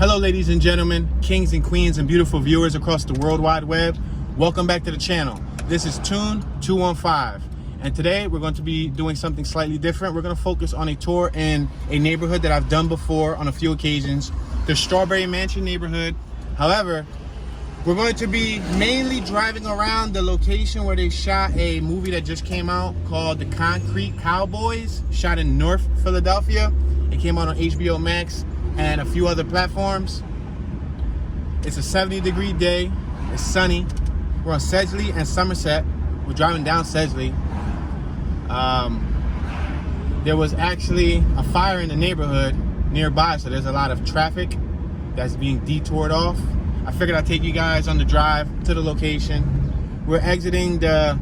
Hello, ladies and gentlemen, kings and queens and beautiful viewers across the World Wide Web. Welcome back to the channel. This is Tune 215, and today we're going to be doing something slightly different. We're going to focus on a tour in a neighborhood that I've done before on a few occasions, the Strawberry Mansion neighborhood. However, we're going to be mainly driving around the location where they shot a movie that just came out called The Concrete Cowboys, shot in North Philadelphia. It came out on HBO Max and a few other platforms. It's a 70-degree day. It's sunny. We're on Sedgley and Somerset. We're driving down Sedgley. There was actually a fire in the neighborhood nearby, so there's a lot of traffic that's being detoured off. I figured I'd take you guys on the drive to the location. We're exiting the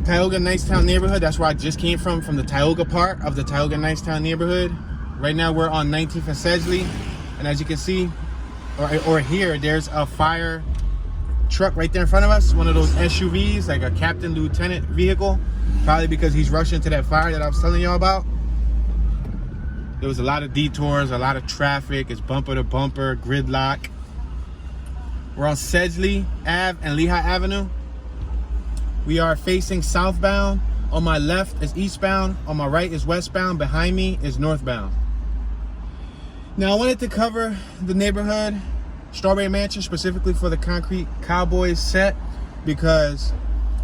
Tioga Nicetown neighborhood. That's where I just came from the Tioga part of the Tioga Nicetown neighborhood. Right now we're on 19th and Sedgley, and as you can see or hear, there's a fire truck right there in front of us, one of those SUVs, like a captain lieutenant vehicle, probably because he's rushing to that fire that I was telling y'all about. There was a lot of detours, a lot of traffic. It's bumper to bumper, gridlock. We're on Sedgley Ave and Lehigh Avenue. We are facing southbound. On my left is eastbound, on my right is westbound, behind me is northbound. Now I wanted to cover the neighborhood, Strawberry Mansion, specifically for the Concrete Cowboys set, because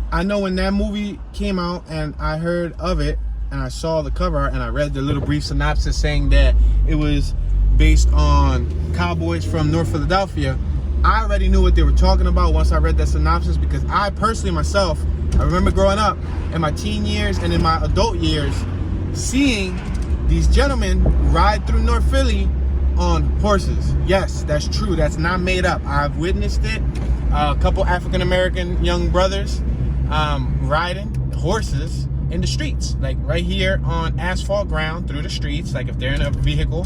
I know when that movie came out and I heard of it and I saw the cover and I read the little brief synopsis saying that it was based on cowboys from North Philadelphia, I already knew what they were talking about once I read that synopsis, because I personally myself, I remember growing up in my teen years and in my adult years seeing these gentlemen ride through North Philly on horses. Yes, that's true. That's not made up. I've witnessed it. A couple African-American young brothers riding horses in the streets, like right here on asphalt ground through the streets, like if they're in a vehicle,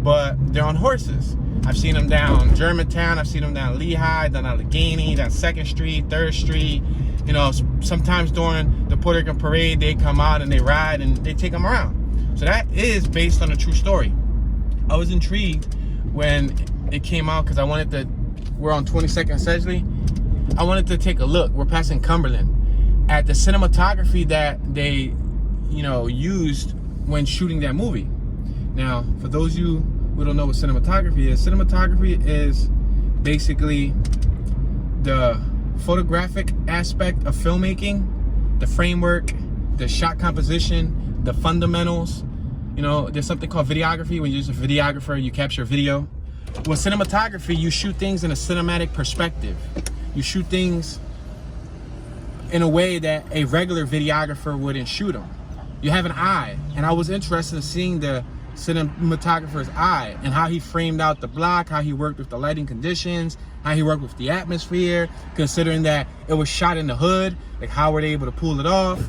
but they're on horses. I've seen them down Germantown. I've seen them down Lehigh, down Allegheny, down 2nd Street, 3rd Street. You know, sometimes during the Puerto Rican parade, they come out and they ride and they take them around. So that is based on a true story. I was intrigued when it came out because I wanted to, we're on 22nd Sedgley. I wanted to take a look. We're passing Cumberland at the cinematography that they, used when shooting that movie. Now, for those of you who don't know what cinematography is basically the photographic aspect of filmmaking, the framework, the shot composition, the fundamentals. There's something called videography. When you use a videographer, you capture video. With cinematography, you shoot things in a cinematic perspective. You shoot things in a way that a regular videographer wouldn't shoot them. You have an eye, and I was interested in seeing the cinematographer's eye and how he framed out the block, how he worked with the lighting conditions, how he worked with the atmosphere, considering that it was shot in the hood. Like, how were they able to pull it off?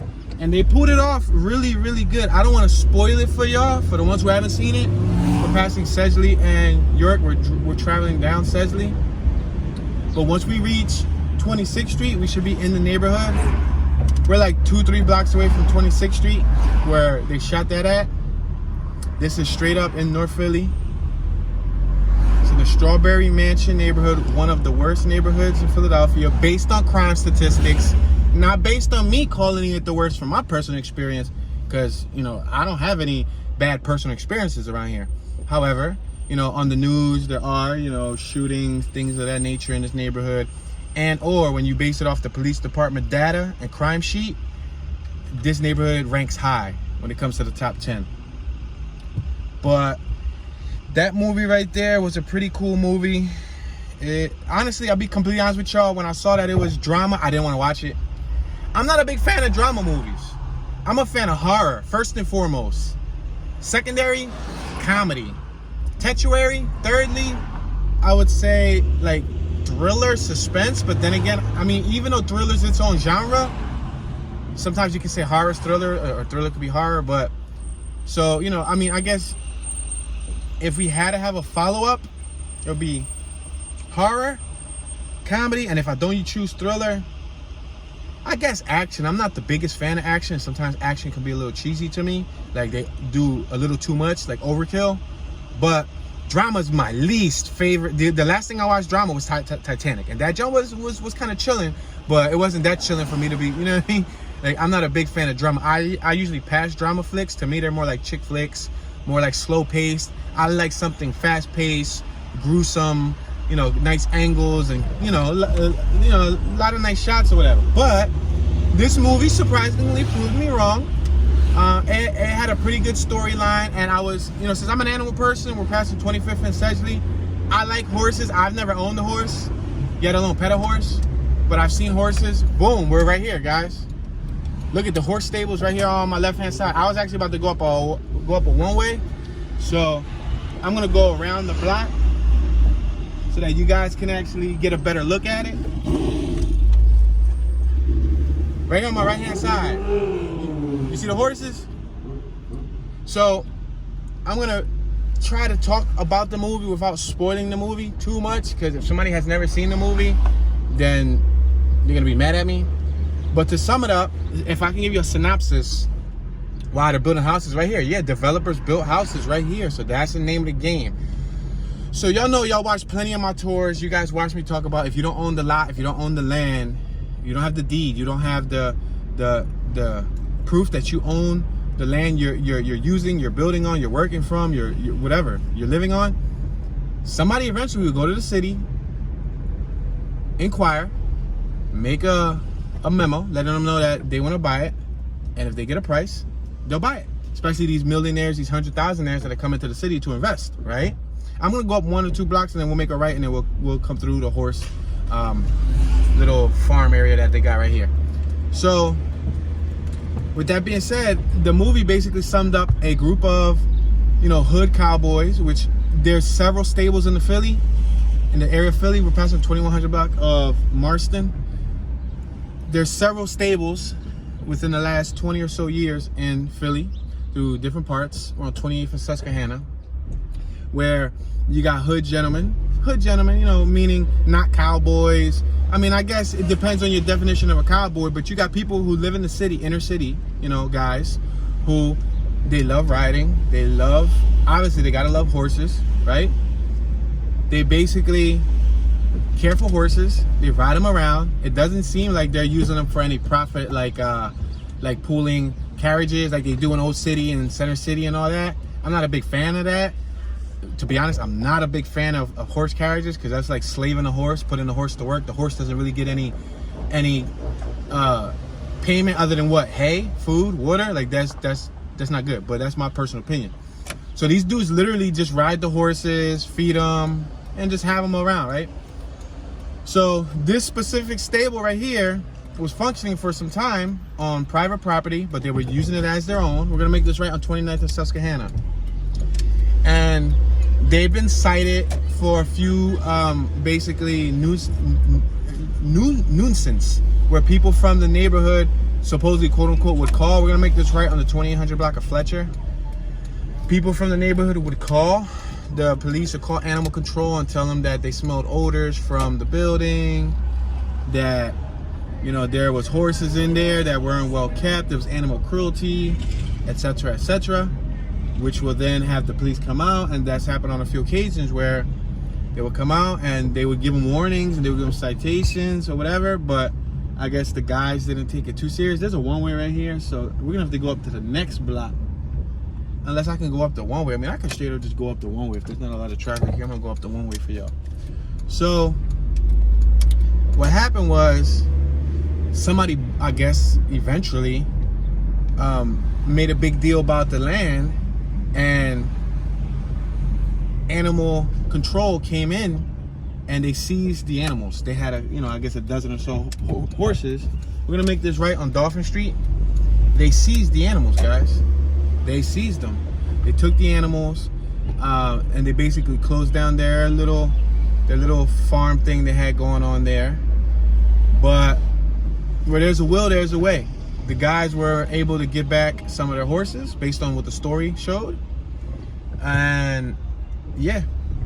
And they pulled it off really, really good. I don't want to spoil it for y'all, for the ones who haven't seen it. We're passing Sedgley and York. We're traveling down Sedgley. But once we reach 26th Street, we should be in the neighborhood. We're like 2-3 blocks away from 26th Street, where they shot that at. This is straight up in North Philly. So the Strawberry Mansion neighborhood, one of the worst neighborhoods in Philadelphia, based on crime statistics. Not based on me calling it the worst from my personal experience, because, I don't have any bad personal experiences around here. However, on the news, there are, shootings, things of that nature in this neighborhood. And or when you base it off the police department data and crime sheet, this neighborhood ranks high when it comes to the top 10. But that movie right there was a pretty cool movie. Honestly, I'll be completely honest with y'all, when I saw that it was drama, I didn't want to watch it. I'm not a big fan of drama movies. I'm a fan of horror, first and foremost. Secondary, comedy. Tertiary, thirdly, I would say like thriller, suspense. But then again, even though thriller is its own genre, sometimes you can say horror is thriller, or thriller could be horror. But so, I guess if we had to have a follow-up, it would be horror, comedy, and if I don't choose thriller, I guess action. I'm not the biggest fan of action. Sometimes action can be a little cheesy to me. Like, they do a little too much, like overkill. But Drama's my least favorite. The last thing I watched drama was Titanic, and that jump was kind of chilling, but it wasn't that chilling for me to be, you know what I mean? Like, I'm not a big fan of drama. I usually pass drama flicks. To me, they're more like chick flicks, more like slow paced. I like something fast paced, gruesome, you know, nice angles, and you know, a lot of nice shots or whatever. But this movie surprisingly proved me wrong. It had a pretty good storyline, and I was, you know, since I'm an animal person, we're passing 25th and Sedgley. I like horses. I've never owned a horse, yet alone pet a horse, but I've seen horses. Boom, we're right here, guys. Look at the horse stables right here on my left-hand side. I was actually about to go up a one-way, so I'm gonna go around the block so that you guys can actually get a better look at it. Right here on my right-hand side. You see the horses? So I'm gonna try to talk about the movie without spoiling the movie too much, because if somebody has never seen the movie, then they're gonna be mad at me. But to sum it up, if I can give you a synopsis, wow, they're building houses right here. Yeah, developers built houses right here, so that's the name of the game. So y'all know, y'all watch plenty of my tours. You guys watch me talk about, if you don't own the lot, if you don't own the land, you don't have the deed, you don't have the proof that you own the land you're using, you're building on, you're working from, you're whatever you're living on, somebody eventually will go to the city, inquire, make a memo letting them know that they want to buy it, and if they get a price, they'll buy it. Especially these millionaires, these 100,000aires that are coming to the city to invest, right? I'm gonna go up 1 or 2 blocks, and then we'll make a right, and then we'll come through the horse little farm area that they got right here. So with that being said, the movie basically summed up a group of, you know, hood cowboys, which there's several stables in the area of Philly. We're passing 2100 block of Marston. There's several stables within the last 20 or so years in Philly through different parts. We're on 28th and Susquehanna, where you got hood gentlemen, you know, meaning not cowboys. I mean, I guess it depends on your definition of a cowboy, but you got people who live in the city, inner city, you know, guys who, they love riding. They love, obviously they gotta love horses, right? They basically care for horses. They ride them around. It doesn't seem like they're using them for any profit, like pooling carriages like they do in Old City and Center City and all that. I'm not a big fan of that. To be honest, I'm not a big fan of horse carriages, because that's like slaving a horse, putting the horse to work. The horse doesn't really get any payment other than what? Hay, food, water. Like that's not good, but that's my personal opinion. So these dudes literally just ride the horses, feed them, and just have them around, right? So this specific stable right here was functioning for some time on private property, but they were using it as their own. We're gonna make this right on 29th and Susquehanna. And they've been cited for a few basically nuisance, where people from the neighborhood supposedly, quote unquote, would call. We're gonna make this right on the 2800 block of Fletcher. People from the neighborhood would call the police or call animal control and tell them that they smelled odors from the building, that, you know, there was horses in there that weren't well kept, there was animal cruelty, etc., etc., which will then have the police come out. And that's happened on a few occasions where they would come out and they would give them warnings and they would give them citations or whatever, but I guess the guys didn't take it too serious. There's a one-way right here, so we're gonna have to go up to the next block, unless I can go up the one-way. I mean, I can straight up just go up the one-way. If there's not a lot of traffic here, I'm gonna go up the one-way for y'all. So what happened was, somebody, I guess, eventually made a big deal about the land, and animal control came in and they seized the animals. They had I guess a dozen or so horses. We're gonna make this right on Dolphin Street. They seized the animals, guys. They seized them. They took the animals, and they basically closed down their little farm thing they had going on there. But where there's a will, there's a way. The guys were able to get back some of their horses based on what the story showed. And yeah,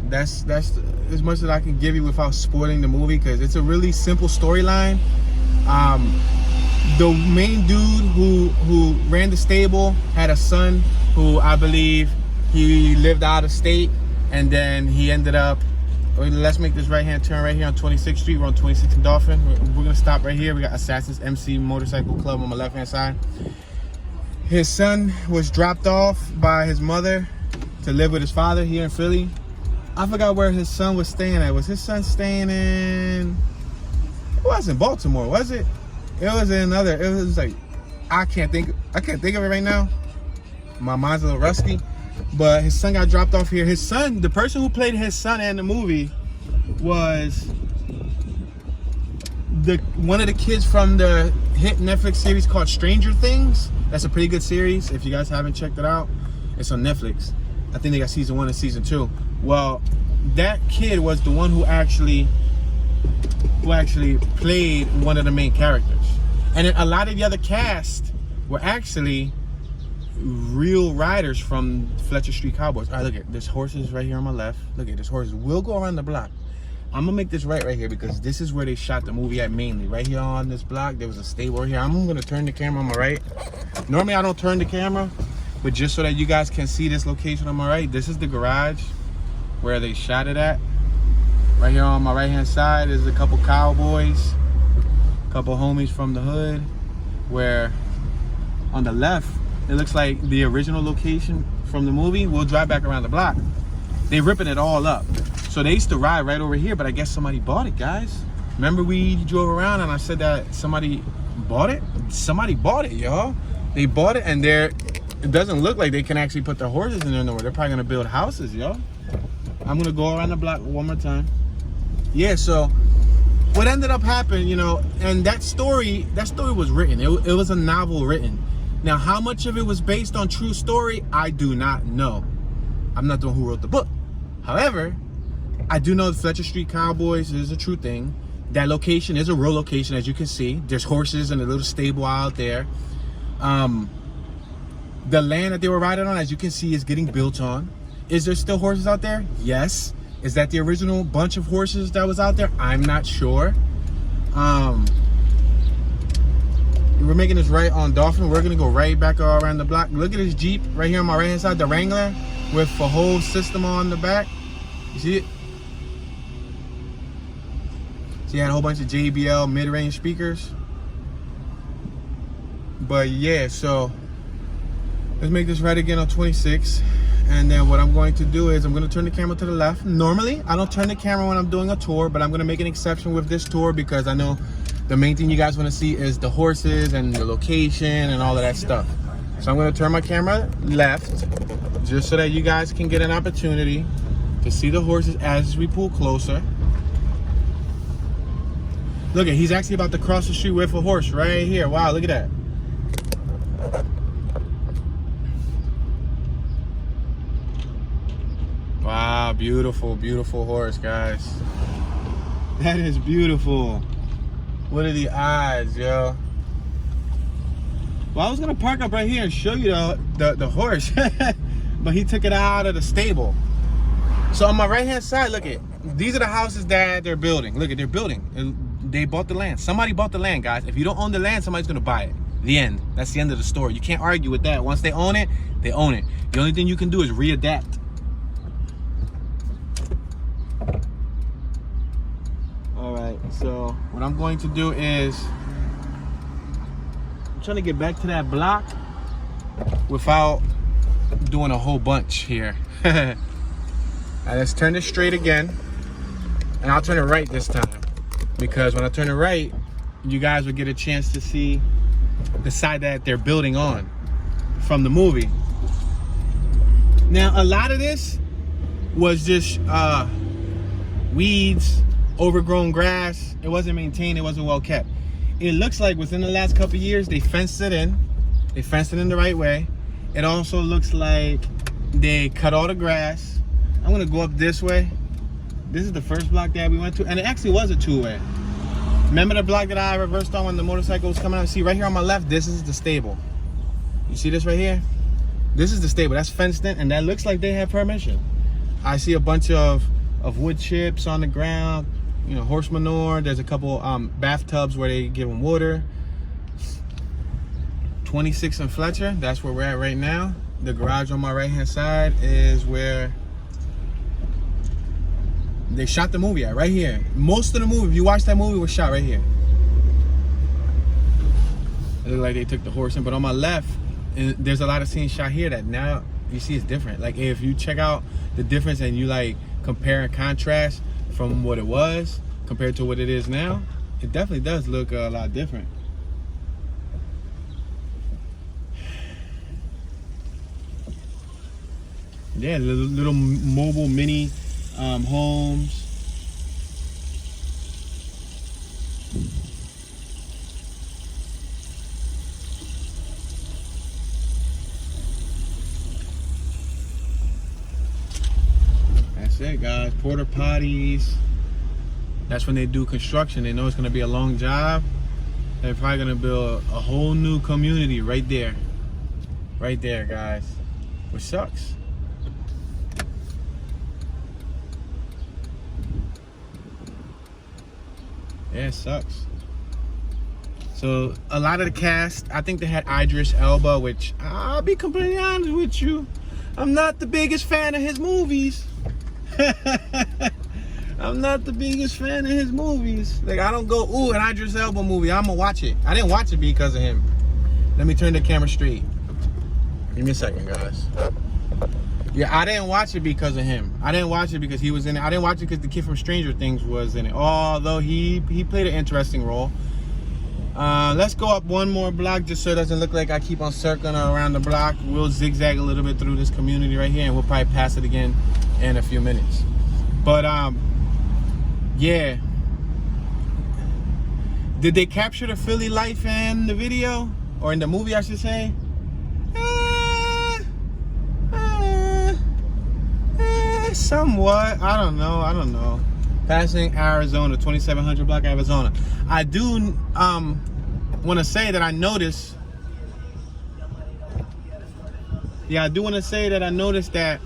that's as much as I can give you without spoiling the movie, because it's a really simple storyline. The main dude who ran the stable had a son who, I believe, he lived out of state, And then he ended up, let's make this right-hand turn right here on 26th Street. We're on 26th and Dolphin. We're gonna stop right here. We got Assassin's MC Motorcycle Club on my left-hand side. His son was dropped off by his mother to live with his father here in Philly. I forgot where his son was staying at. Was his son staying in, it wasn't Baltimore, was it? It was in another, it was like, I can't think of it right now. My mind's a little rusty. But his son got dropped off here. His son, the person who played his son in the movie was one of the kids from the hit Netflix series called Stranger Things. That's a pretty good series. If you guys haven't checked it out, it's on Netflix. I think they got season 1 and season 2. Well, that kid was the one who actually played one of the main characters. And then a lot of the other cast were actually real riders from Fletcher Street Cowboys. All right, look at this, horses right here on my left. Look at this, horses. We'll go around the block. I'm gonna make this right here because this is where they shot the movie at mainly. Right here on this block, there was a stable here. I'm gonna turn the camera on my right. Normally I don't turn the camera, but just so that you guys can see this location on my right, this is the garage where they shot it at. Right here on my right-hand side is a couple cowboys, a couple homies from the hood, where on the left, it looks like the original location from the movie. We'll drive back around the block. They ripping it all up. So they used to ride right over here, but I guess somebody bought it, guys. Remember we drove around and I said that somebody bought it? Somebody bought it, y'all. They bought it and it doesn't look like they can actually put their horses in there no more. They're probably gonna build houses, y'all. I'm gonna go around the block one more time. Yeah, so what ended up happening, you know, and that story was written. It was a novel written. Now, how much of it was based on true story, I do not know. I'm not the one who wrote the book. However, I do know the Fletcher Street Cowboys is a true thing. That location is a real location, as you can see. There's horses and a little stable out there. The land that they were riding on, as you can see, is getting built on. Is there still horses out there? Yes. Is that the original bunch of horses that was out there? I'm not sure. We're making this right on Dolphin. We're gonna go right back around the block. Look at this Jeep right here on my right hand side, the Wrangler, with a whole system on the back. You see it? So you had a whole bunch of JBL mid-range speakers. But yeah, so let's make this right again on 26. And then what I'm going to do is I'm going to turn the camera to the left. Normally, I don't turn the camera when I'm doing a tour, but I'm going to make an exception with this tour because I know the main thing you guys want to see is the horses and the location and all of that stuff. So I'm going to turn my camera left just so that you guys can get an opportunity to see the horses as we pull closer. Look at, he's actually about to cross the street with a horse right here. Wow, look at that. Wow, beautiful, beautiful horse, guys. That is beautiful. What are the odds, yo? Well, I was gonna park up right here and show you the horse, but he took it out of the stable. So on my right-hand side, look at, these are the houses that they're building. Look at, they're building. They bought the land. Somebody bought the land, guys. If you don't own the land, somebody's gonna buy it. The end. That's the end of the story. You can't argue with that. Once they own it, they own it. The only thing you can do is readapt. So what I'm going to do is I'm trying to get back to that block without doing a whole bunch here. Now let's turn this straight again, and I'll turn it right this time because when I turn it right, you guys will get a chance to see the side that they're building on from the movie. Now a lot of this was just weeds, overgrown grass. It wasn't maintained, it wasn't well kept. It looks like within the last couple of years they fenced it in. They fenced it in the right way. It also looks like they cut all the grass. I'm gonna go up this way. This is the first block that we went to, and it actually was a two-way. Remember the block that I reversed on when the motorcycle was coming out? See right here on my left, this is the stable. You see this right here? This is the stable, that's fenced in, and that looks like they have permission. I see a bunch of wood chips on the ground, you know, horse manure. There's a couple bathtubs where they give them water. 26 and Fletcher, that's where we're at right now. The garage on my right hand side is where they shot the movie at, right here. Most of the movie, if you watch that movie, was shot right here. It looked like they took the horse in, but on my left, there's a lot of scenes shot here that now you see it's different. Like if you check out the difference and you like compare and contrast from what it was compared to what it is now, it definitely does look a lot different. Yeah, little mobile mini homes. That's it, guys. Porta potties. That's when they do construction. They know it's gonna be a long job. They're probably gonna build a whole new community right there. Right there, guys. Which sucks. Yeah, it sucks. So a lot of the cast, I think they had Idris Elba, which I'll be completely honest with you, I'm not the biggest fan of his movies. I'm not the biggest fan of his movies. Like I don't go, ooh, an Idris Elba movie, I'm gonna watch it. I didn't watch it because of him. Let me turn the camera straight. Give me a second, guys. Yeah, I didn't watch it because of him. I didn't watch it because he was in it. I didn't watch it because the kid from Stranger Things was in it. Although he played an interesting role. Let's go up one more block just so it doesn't look like I keep on circling around the block. We'll zigzag a little bit through this community right here and we'll probably pass it again in a few minutes. But yeah. Did they capture the Philly life in the video? Or in the movie, I should say? Somewhat. I don't know. Passing Arizona, 2700 block Arizona. I do want to say that I noticed. Yeah, I do want to say that I noticed that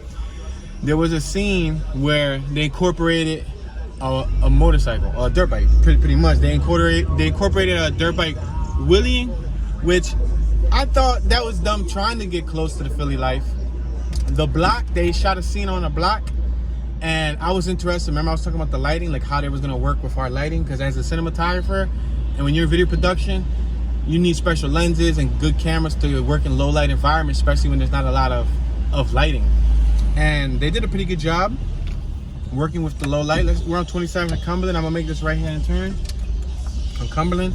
there was a scene where they incorporated a motorcycle, or a dirt bike, pretty much. They incorporated a dirt bike wheeling, which I thought that was them trying to get close to the Philly life. The block, they shot a scene on a block, and I was interested. Remember I was talking about the lighting, like how they was gonna work with our lighting, because as a cinematographer, and when you're in video production, you need special lenses and good cameras to work in low light environments, especially when there's not a lot of lighting. And they did a pretty good job working with the low light. We're on 27 at Cumberland. I'm gonna make this right hand turn on Cumberland,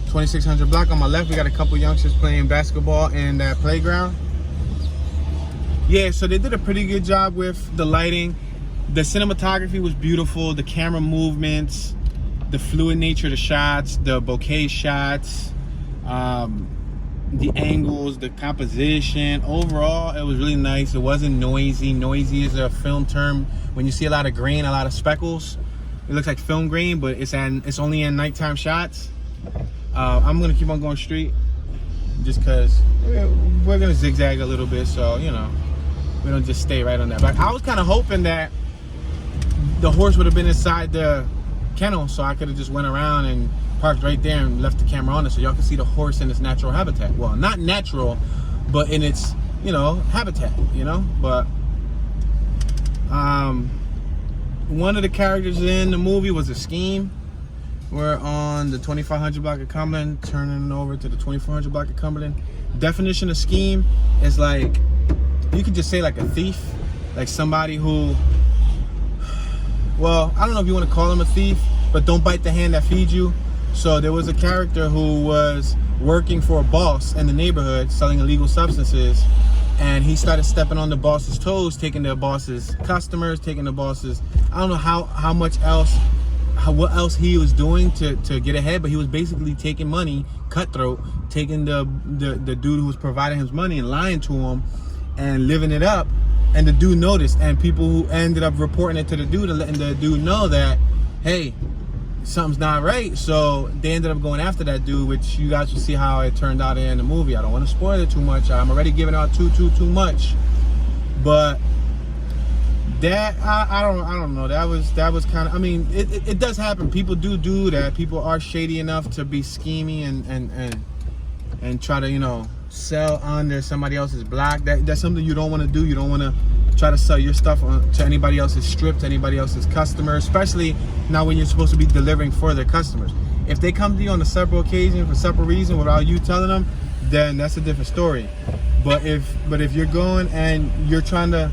2600 block. On my left, we got a couple youngsters playing basketball in that playground. Yeah, so they did a pretty good job with the lighting. The cinematography was beautiful. The camera movements, the fluid nature of the shots, the bokeh shots, the angles, the composition. Overall, it was really nice. It wasn't noisy. Noisy is a film term. When you see a lot of grain, a lot of speckles, it looks like film grain, but it's only in nighttime shots. I'm gonna keep on going straight just because we're gonna zigzag a little bit, so you know, we don't just stay right on that. But I was kind of hoping that the horse would have been inside the kennel, so I could have just went around and parked right there and left the camera on it so y'all can see the horse in its natural habitat. Well, not natural, but in its, you know, habitat, you know. But one of the characters in the movie was a scheme. We're on the 2500 block of Cumberland, turning over to the 2400 block of Cumberland. Definition of scheme is like, you could just say like a thief, like somebody who, well, I don't know if you want to call him a thief, but don't bite the hand that feeds you. So there was a character who was working for a boss in the neighborhood selling illegal substances, and he started stepping on the boss's toes, taking the boss's customers, taking the boss's, I don't know how much else, what else he was doing to get ahead, but he was basically taking money, cutthroat, taking the dude who was providing his money and lying to him and living it up. And the dude noticed, and people who ended up reporting it to the dude and letting the dude know that, hey, something's not right. So they ended up going after that dude, which you guys will see how it turned out in the movie. I don't want to spoil it too much. I'm already giving out too much. But that I don't know. That was kind of, I mean, it does happen. People do that. People are shady enough to be scheming and try to, you know, sell under somebody else's block. That's something you don't want to do. You don't want to try to sell your stuff to anybody else's strip, to anybody else's customer, especially now when you're supposed to be delivering for their customers. If they come to you on a separate occasion for separate reason without you telling them, then that's a different story. But if you're going and you're trying to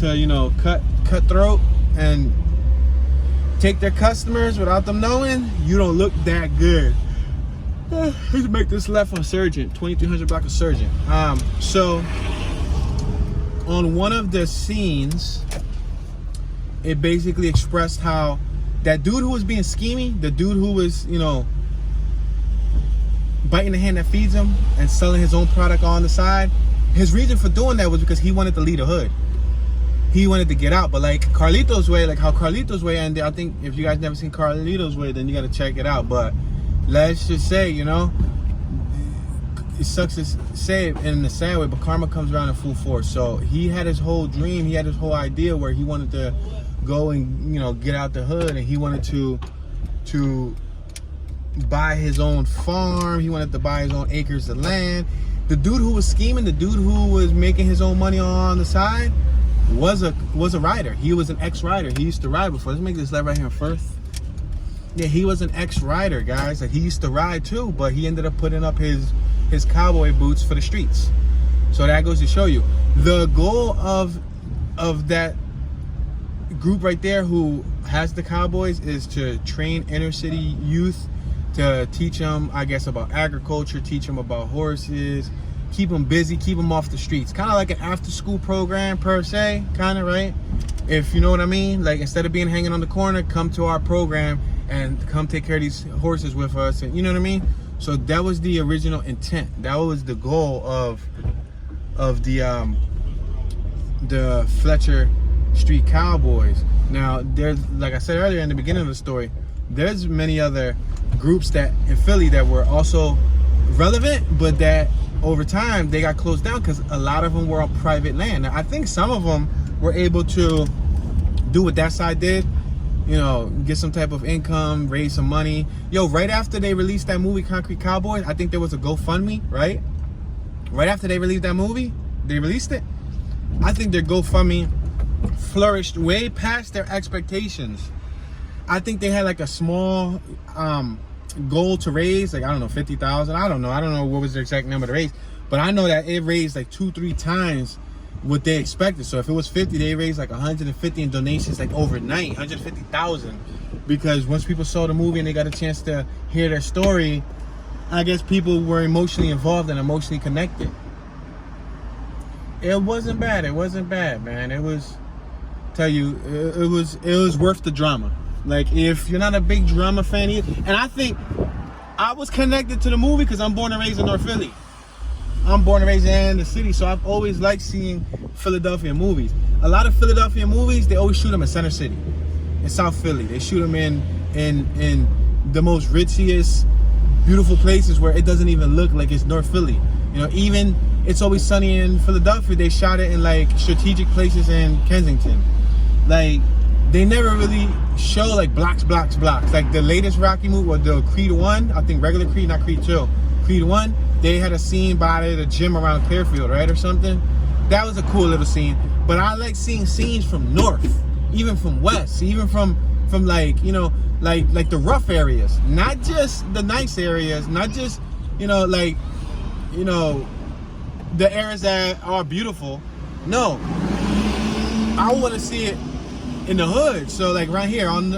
you know, cut throat and take their customers without them knowing, you don't look that good. Let's make this left on Surgeon, 2300 block of Surgeon. So on one of the scenes, it basically expressed how that dude who was being scheming, the dude who was, you know, biting the hand that feeds him and selling his own product on the side, his reason for doing that was because he wanted to lead a hood. He wanted to get out. But like Carlito's Way, like how Carlito's Way ended, I think if you guys never seen Carlito's Way, then you got to check it out. But let's just say, you know, it sucks to say it in a sad way, but karma comes around in full force. So he had his whole dream, he had his whole idea where he wanted to go and, you know, get out the hood, and he wanted to buy his own farm. He wanted to buy his own acres of land. The dude who was scheming, the dude who was making his own money on the side was a rider. He was an ex-rider. He used to ride before. Let's make this left right here first. Yeah, he was an ex-rider, guys. Like, he used to ride too, but he ended up putting up his cowboy boots for the streets. So that goes to show you the goal of that group right there who has the Cowboys is to train inner city youth, to teach them, I guess, about agriculture, teach them about horses, keep them busy, keep them off the streets. Kind of like an after-school program per se, kind of, right? If you know what I mean. Like, instead of being hanging on the corner, come to our program and come take care of these horses with us, and you know what I mean. So that was the original intent. That was the goal of the Fletcher Street Cowboys. Now, there's, like I said earlier in the beginning of the story, there's many other groups that in Philly that were also relevant, but that over time they got closed down because a lot of them were on private land. Now, I think some of them were able to do what that side did, you know, get some type of income, raise some money. Yo, right after they released that movie Concrete Cowboy, I think there was a GoFundMe, right? Right after they released that movie, they released it. I think their GoFundMe flourished way past their expectations. I think they had like a small goal to raise, like, I don't know, 50,000. I don't know what was the exact number to raise, but I know that it raised like 2-3 times what they expected. So if it was 50, they raised like 150 in donations, like overnight, 150,000. Because once people saw the movie and they got a chance to hear their story, I guess people were emotionally involved and emotionally connected. It wasn't bad. It wasn't bad, man. It was, tell you, it was worth the drama. Like, if you're not a big drama fan either, and I think I was connected to the movie because I'm born and raised in North Philly. I'm born and raised in the city, so I've always liked seeing Philadelphia movies. A lot of Philadelphia movies, they always shoot them in Center City, in South Philly. They shoot them in the most richest, beautiful places where it doesn't even look like it's North Philly. You know, even It's Always Sunny in Philadelphia, they shot it in like strategic places in Kensington. Like, they never really show like blocks. Like the latest Rocky movie, or the Creed 1, I think regular Creed, not Creed 2. Creed 1, they had a scene by the gym around Clearfield, right, or something. That was a cool little scene. But I like seeing scenes from north, even from west, even from like, you know, like the rough areas, not just the nice areas, not just, you know, like, you know, the areas that are beautiful. No, I want to see it in the hood. So like right here on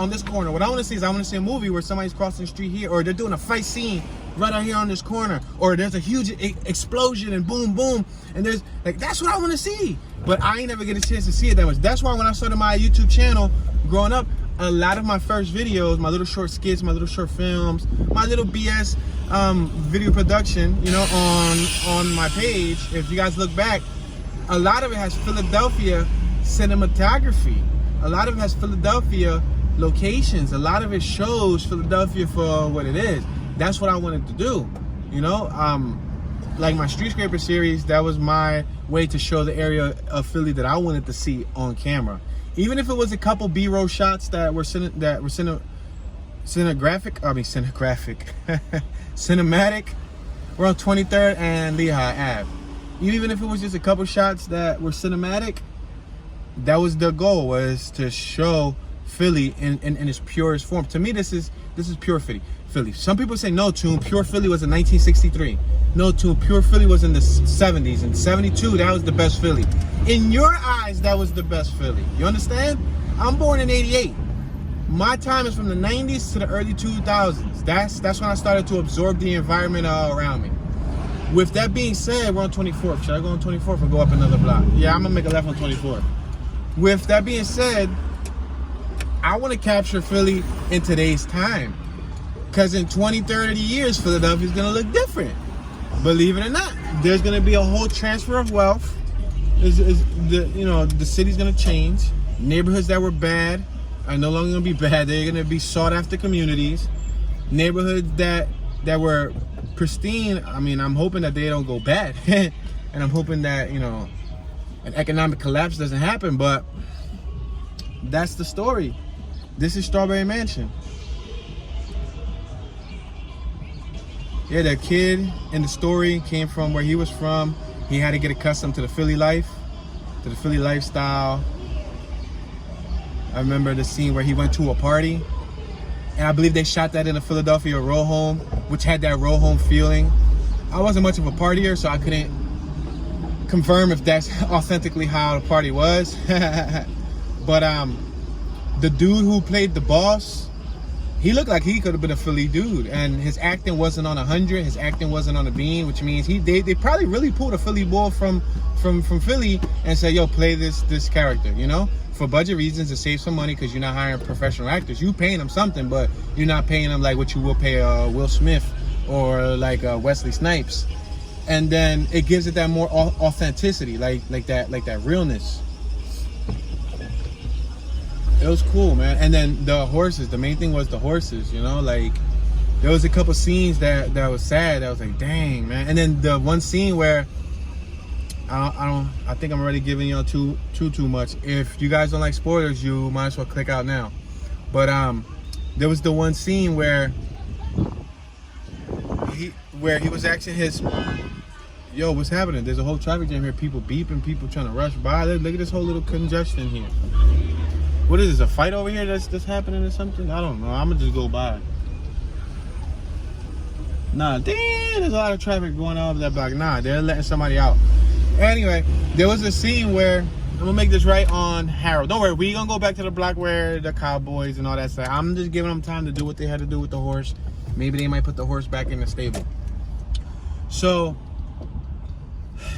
this corner, what I want to see is, I want to see a movie where somebody's crossing the street here, or they're doing a fight scene right out here on this corner, or there's a huge explosion and boom boom, and there's like, that's what I want to see. But I ain't never get a chance to see it that much. That's why when I started my YouTube channel growing up, a lot of my first videos, my little short skits, my little short films, my little BS video production, you know, on my page, if you guys look back, a lot of it has Philadelphia cinematography. A lot of it has Philadelphia locations. A lot of it shows Philadelphia for what it is. That's what I wanted to do, you know. Like my Street Scraper series, that was my way to show the area of Philly that I wanted to see on camera. Even if it was a couple B-roll shots that were cinematic. We're on 23rd and Lehigh Ave. Even if it was just a couple shots that were cinematic, that was the goal, was to show Philly in its purest form. To me, this is pure Philly. Some people say no, Tune, pure Philly was in 1963. No, Tune, pure Philly was in the 70s. In 72, that was the best Philly. In your eyes, that was the best Philly. You understand? I'm born in 88. My time is from the 90s to the early 2000s. That's when I started to absorb the environment around me. With that being said, we're on 24th. Should I go on 24th or go up another block? Yeah, I'm gonna make a left on 24th. With that being said, I want to capture Philly in today's time. Because in 20, 30 years, Philadelphia is going to look different. Believe it or not, there's going to be a whole transfer of wealth. The city's going to change. Neighborhoods that were bad are no longer going to be bad. They're going to be sought after communities. Neighborhoods that were pristine, I mean, I'm hoping that they don't go bad. And I'm hoping that, an economic collapse doesn't happen. But that's the story. This is Strawberry Mansion. Yeah, the kid in the story came from where he was from. He had to get accustomed to the Philly life, to the Philly lifestyle. I remember the scene where he went to a party, and I believe they shot that in a Philadelphia row home, which had that row home feeling. I wasn't much of a partier, so I couldn't confirm if that's authentically how the party was. But the dude who played the boss, he looked like he could have been a Philly dude, and his acting wasn't on 100. His acting wasn't on a bean, which means they probably really pulled a Philly boy from Philly and said, "Yo, play this character," for budget reasons, to save some money, because you're not hiring professional actors. You paying them something, but you're not paying them like what you will pay Will Smith or like Wesley Snipes. And then it gives it that more authenticity, like that realness. It was cool, man. And then the horses, the main thing was the horses, like there was a couple scenes that was sad. I was like, dang, man. And then the one scene where I think I'm already giving y'all too much. If you guys don't like spoilers, you might as well click out now. But there was the one scene where he was asking his, yo, what's happening? There's a whole traffic jam here. People beeping, people trying to rush by. Look at this whole little congestion here. What is this, a fight over here that's happening or something? I don't know. I'm going to just go by. Nah, damn, there's a lot of traffic going on over that block. Nah, they're letting somebody out. Anyway, there was a scene where, I'm going to make this right on Harold. Don't worry, we're going to go back to the block where the Cowboys and all that stuff. I'm just giving them time to do what they had to do with the horse. Maybe they might put the horse back in the stable. So,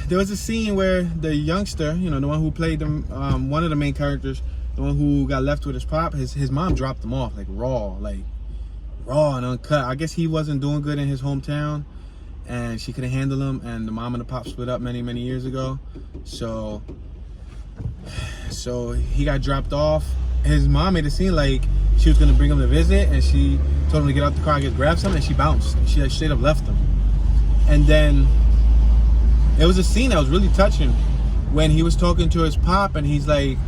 there was a scene where the youngster, the one who played them, one of the main characters, the one who got left with his pop, his mom dropped him off raw and uncut. I guess he wasn't doing good in his hometown, and she couldn't handle him, and the mom and the pop split up many years ago. So he got dropped off. His mom made it seem like she was gonna bring him to visit, and she told him to get out the car and get grab something, and she bounced. She straight up left him. And then it was a scene that was really touching when he was talking to his pop, and he's like,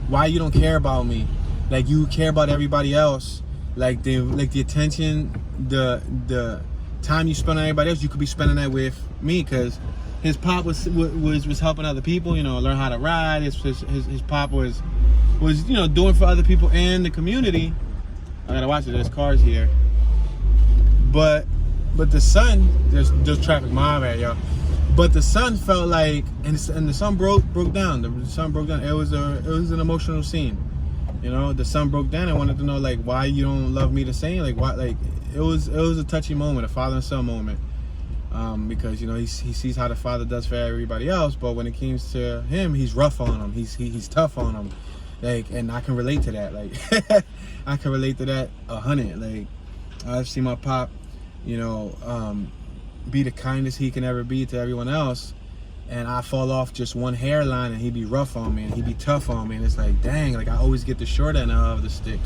why you don't care about me? Like, you care about everybody else. Like the attention, the time you spend on everybody else, you could be spending that with me. Because his pop was helping other people, learn how to ride. His pop was doing for other people in the community. I gotta watch it. There's cars here. But the son, there's traffic. My bad, y'all. But the son felt like, and the son broke down. The son broke down. It was an emotional scene. The son broke down and wanted to know, like, why you don't love me the same. Like, why? Like, it was a touchy moment, a father and son moment. Because he sees how the father does for everybody else, but when it comes to him, he's rough on him. He's tough on him. Like, and I can relate to that. Like, I can relate to that 100. Like, I've seen my pop, be the kindest he can ever be to everyone else, and I fall off just one hairline and he'd be rough on me and he'd be tough on me, and it's like, dang, like I always get the short end of the stick.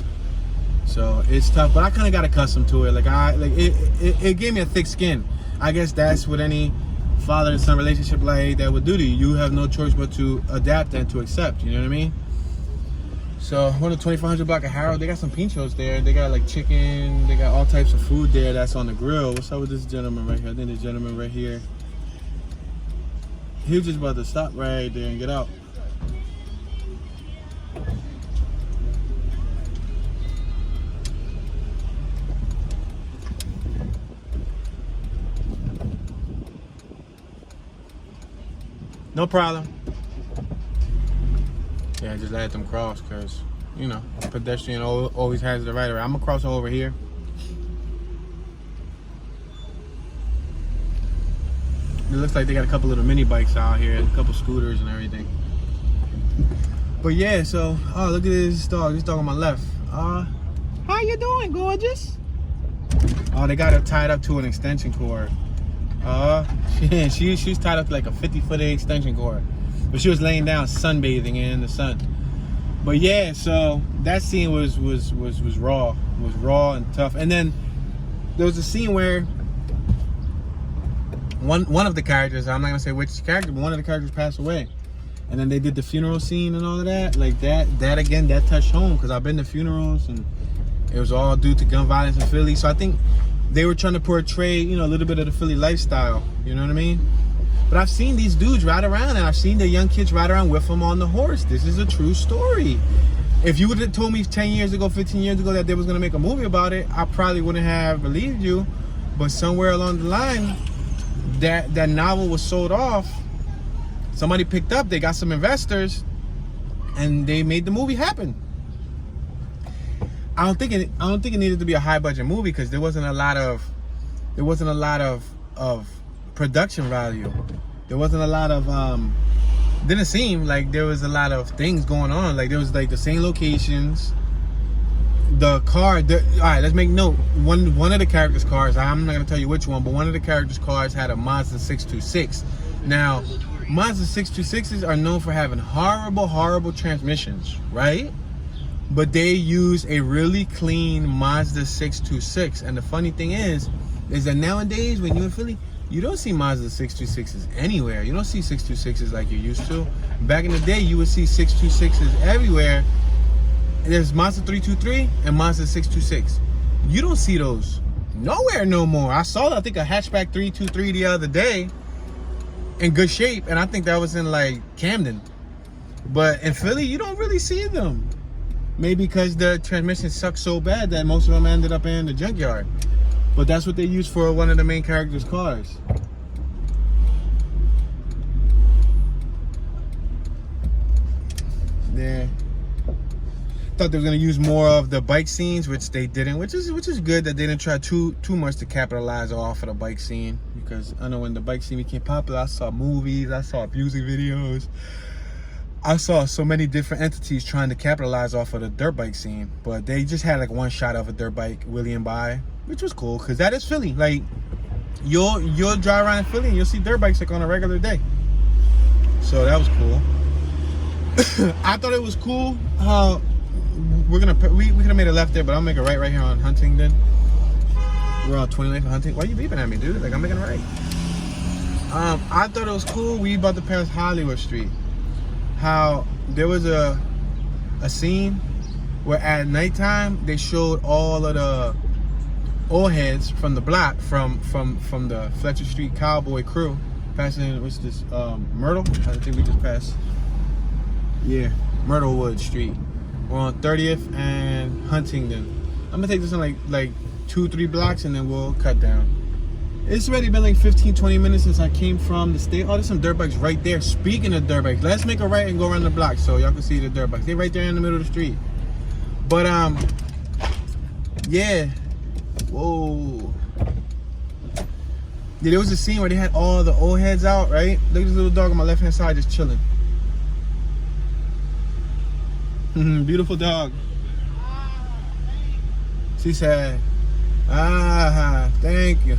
So it's tough, but I kind of got accustomed to it. It gave me a thick skin. I guess that's what any father and son relationship like that would do to you. You have no choice but to adapt and to accept, you know what I mean? So we're on the 2400 block of Harold. They got some pinchos there. They got like chicken. They got all types of food there that's on the grill. What's up with this gentleman right here? I think this gentleman right here, he was just about to stop right there and get out. No problem. Yeah, just let them cross, because, you know, pedestrian always has the right of way. I'm going to cross over here. It looks like they got a couple little mini bikes out here, a couple scooters and everything. But yeah, so, oh, look at this dog on my left. How you doing, gorgeous? Oh, they got her tied up to an extension cord. She's tied up to like a 50-foot extension cord. But she was laying down sunbathing in the sun. But yeah, so that scene was raw. It was raw and tough. And then there was a scene where one of the characters, I'm not gonna say which character, but one of the characters passed away. And then they did the funeral scene and all of that. Like that again, that touched home, because I've been to funerals and it was all due to gun violence in Philly. So I think they were trying to portray, you know, a little bit of the Philly lifestyle. You know what I mean? But I've seen these dudes ride around, and I've seen the young kids ride around with them on the horse. This is a true story. If you would have told me 10 years ago, 15 years ago that they was going to make a movie about it, I probably wouldn't have believed you. But somewhere along the line, that novel was sold off. Somebody picked up, they got some investors, and they made the movie happen. I don't think it needed to be a high budget movie, because there wasn't a lot of production value. There wasn't a lot of didn't seem like there was a lot of things going on. Like there was like the same locations. The car, all right, let's make note. One of the characters' cars, I'm not gonna tell you which one, but one of the characters' cars had a Mazda 626. Now, Mazda 626s are known for having horrible transmissions, right? But they use a really clean Mazda 626. And the funny thing is that nowadays when you're in Philly, you don't see Mazda 626s anywhere. You don't see 626s like you used to. Back in the day, you would see 626s everywhere. There's Mazda 323 and Mazda 626. You don't see those nowhere no more. I saw, I think, a hatchback 323 the other day in good shape, and I think that was in like Camden. But in Philly, you don't really see them. Maybe because the transmission sucked so bad that most of them ended up in the junkyard. But that's what they used for one of the main characters' cars. Yeah. Thought they were gonna use more of the bike scenes, which they didn't, which is good that they didn't try too much to capitalize off of the bike scene. Because I know when the bike scene became popular, I saw movies, I saw music videos. I saw so many different entities trying to capitalize off of the dirt bike scene, but they just had like one shot of a dirt bike wheeling by, which was cool, because that is Philly. Like you'll drive around in Philly and you'll see dirt bikes like on a regular day. So that was cool. I thought it was cool how we could have made a left there, but I'll make a right here on Huntington. We're on 29th and Huntington. Why are you beeping at me, dude? Like I'm making a right. I thought it was cool. We about to pass Hollywood Street. How there was a scene where at nighttime they showed all of the old heads from the block from the Fletcher Street Cowboy crew passing. What's this? Myrtle? I think we just passed. Yeah, Myrtlewood Street. We're on 30th and Huntington. I'm gonna take this in like 2-3 blocks and then we'll cut down. It's already been like 15-20 minutes since I came from the state. Oh, there's some dirt bikes right there. Speaking of dirt bikes, let's make a right and go around the block so y'all can see the dirt bikes. They're right there in the middle of the street. But yeah. Whoa. Yeah, there was a scene where they had all the old heads out, right? Look at this little dog on my left hand side just chilling. Beautiful dog. She said, thank you.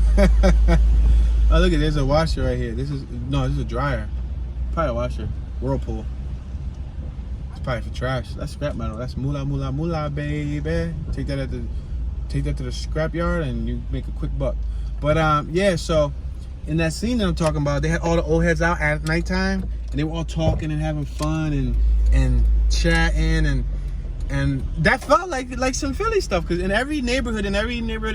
Oh, look at, there's a washer right here. This is a dryer. Probably a washer. Whirlpool. It's probably for trash. That's scrap metal. That's moolah, baby. Take that to the scrap yard and you make a quick buck. But yeah, so in that scene that I'm talking about, they had all the old heads out at nighttime and they were all talking and having fun and chatting and that felt like some Philly stuff, because in every neighborhood in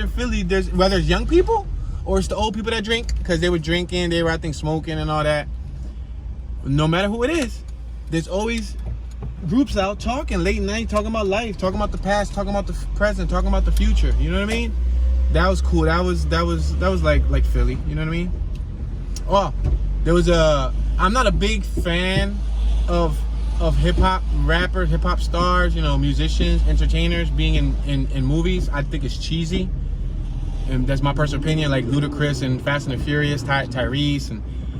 Philly, there's, whether it's young people or it's the old people that drink, because they were drinking, they were, I think, smoking and all that. No matter who it is, there's always groups out talking late night, talking about life, talking about the past, talking about the present, talking about the future. You know what I mean? That was cool. That was like Philly. You know what I mean? Oh, there was a I'm not a big fan of hip-hop rappers, hip-hop stars, you know, musicians, entertainers being in movies. I think it's cheesy. And that's my personal opinion, like Ludacris and Fast and the Furious, Tyrese,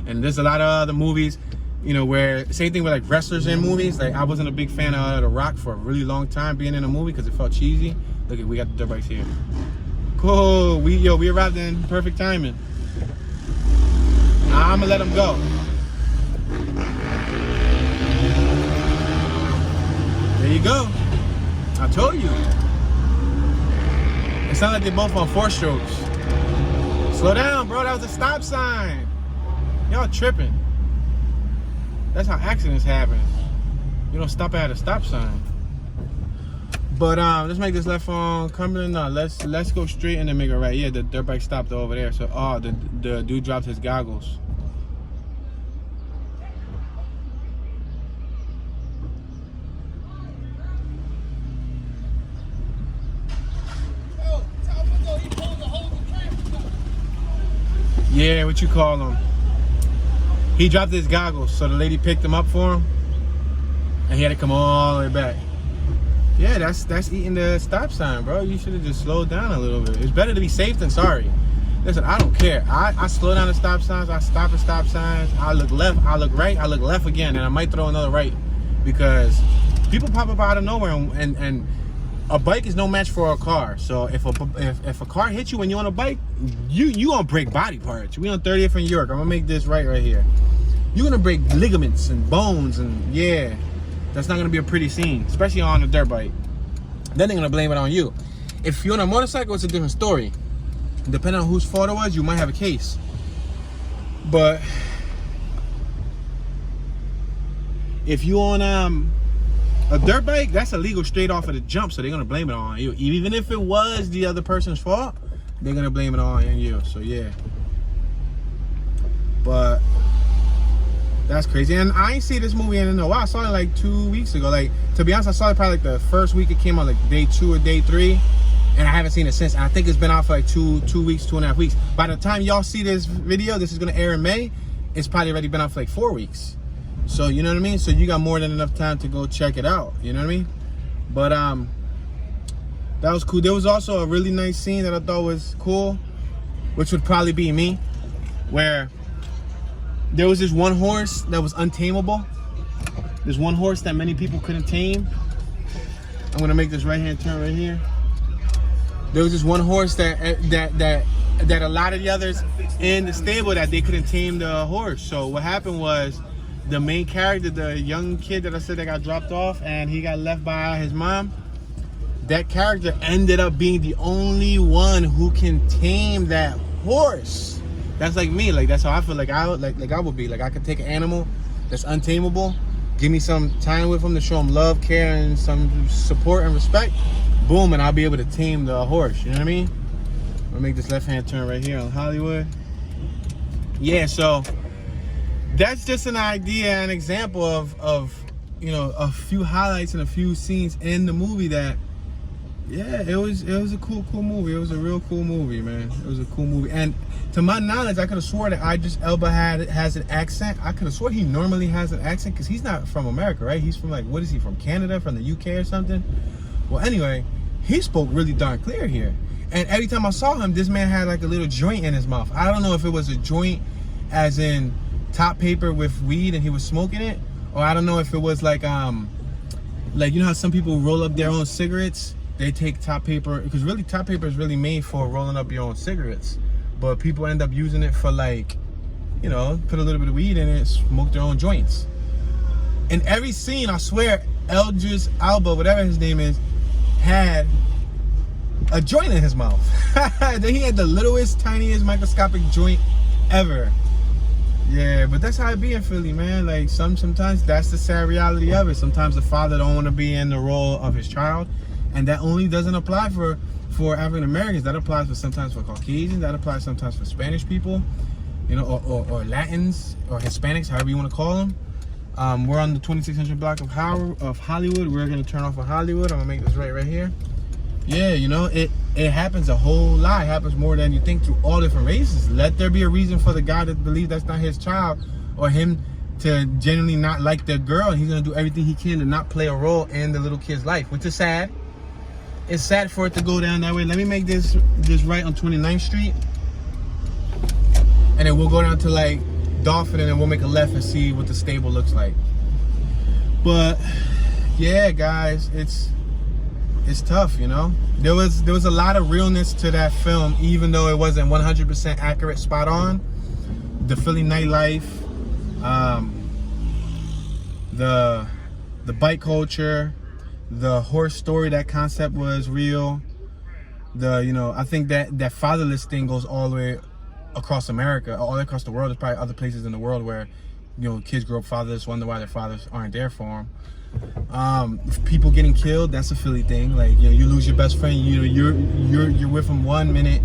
and there's a lot of other movies, you know, where, same thing with like wrestlers in movies. Like I wasn't a big fan of The Rock for a really long time being in a movie because it felt cheesy. Look, we got the dirt bikes here. Cool, we arrived in perfect timing. I'm gonna let them go. There you go. I told you. It sounded like they both on 4 strokes. Slow down, bro. That was a stop sign. Y'all tripping. That's how accidents happen. You don't stop at a stop sign. But let's make this left on Cumberland. No, let's go straight and then make it right. Yeah, the dirt bike stopped over there. So the dude dropped his goggles. Yeah, what you call him? He dropped his goggles, so the lady picked him up for him, and he had to come all the way back. Yeah, that's eating the stop sign, bro. You should have just slowed down a little bit. It's better to be safe than sorry. Listen, I don't care. I slow down the stop signs. I stop at stop signs. I look left. I look right. I look left again, and I might throw another right because people pop up out of nowhere, and a bike is no match for a car. So if a car hits you when you're on a bike, you gonna break body parts. We on 30th and York. I'm gonna make this right here. You're gonna break ligaments and bones, and yeah, that's not gonna be a pretty scene, especially on a dirt bike. Then they're gonna blame it on you. If you're on a motorcycle, it's a different story. Depending on whose fault it was, you might have a case. But if you on a dirt bike, that's illegal straight off of the jump, so they're gonna blame it on you. Even if it was the other person's fault, they're gonna blame it on you. So yeah. But that's crazy. And I ain't see this movie in a while. I saw it like 2 weeks ago. Like, to be honest, I saw it probably like the first week it came out, like day 2 or day 3. And I haven't seen it since. And I think it's been out for like two weeks, 2.5 weeks. By the time y'all see this video, this is gonna air in May, it's probably already been out for like 4 weeks. So, you know what I mean? So you got more than enough time to go check it out. You know what I mean? But that was cool. There was also a really nice scene that I thought was cool, which would probably be me, where there was this one horse that was untamable. There's one horse that many people couldn't tame. I'm gonna make this right-hand turn right here. There was this one horse that a lot of the others in the stable that they couldn't tame the horse. So what happened was, the main character, the young kid that I said that got dropped off and he got left by his mom, that character ended up being the only one who can tame that horse. That's like me. Like, that's how I feel. Like I would be. Like, I could take an animal that's untamable, give me some time with him to show him love, care, and some support and respect. Boom, and I'll be able to tame the horse. You know what I mean? I'm gonna make this left-hand turn right here on Hollywood. Yeah, so that's just an idea, an example of you know, a few highlights and a few scenes in the movie that, yeah, it was a cool movie. It was a real cool movie, man. It was a cool movie. And to my knowledge, I could have swore that Idris Elba has an accent. I could have swore he normally has an accent because he's not from America, right? He's from, like, what is he, from Canada, from the UK or something? Well, anyway, he spoke really darn clear here. And every time I saw him, this man had like a little joint in his mouth. I don't know if it was a joint as in top paper with weed and he was smoking it, or I don't know if it was like you know how some people roll up their own cigarettes? They take top paper, because really top paper is really made for rolling up your own cigarettes, but people end up using it for, like, you know, put a little bit of weed in it, smoke their own joints. In every scene, I swear, Idris Elba, whatever his name is, had a joint in his mouth. Then he had the littlest, tiniest, microscopic joint ever. Yeah, but that's how it be in Philly, man. Like, sometimes that's the sad reality of it. Sometimes the father don't want to be in the role of his child, and that only doesn't apply for African Americans. That applies sometimes for Caucasians. That applies sometimes for Spanish people, you know, or Latins or Hispanics, however you want to call them. We're on the 2600 block of Hollywood. We're gonna turn off of Hollywood. I'm gonna make this right here. Yeah, you know, it happens a whole lot. It happens more than you think through all different races. Let there be a reason for the guy to believe that's not his child, or him to genuinely not like the girl, and he's gonna do everything he can to not play a role in the little kid's life, which is sad. It's sad for it to go down that way. Let me make this right on 29th Street, and then we'll go down to like Dolphin, and then we'll make a left and see what the stable looks like. But yeah, guys, it's tough, you know. There was a lot of realness to that film, even though it wasn't 100% accurate, spot on. The Philly nightlife, the bike culture, the horse story, that concept was real. I think that fatherless thing goes all the way across America, all across the world. There's probably other places in the world where, kids grow up fatherless, wonder why their fathers aren't there for them. People getting killed, that's a Philly thing. Like, you lose your best friend, you're with him 1 minute,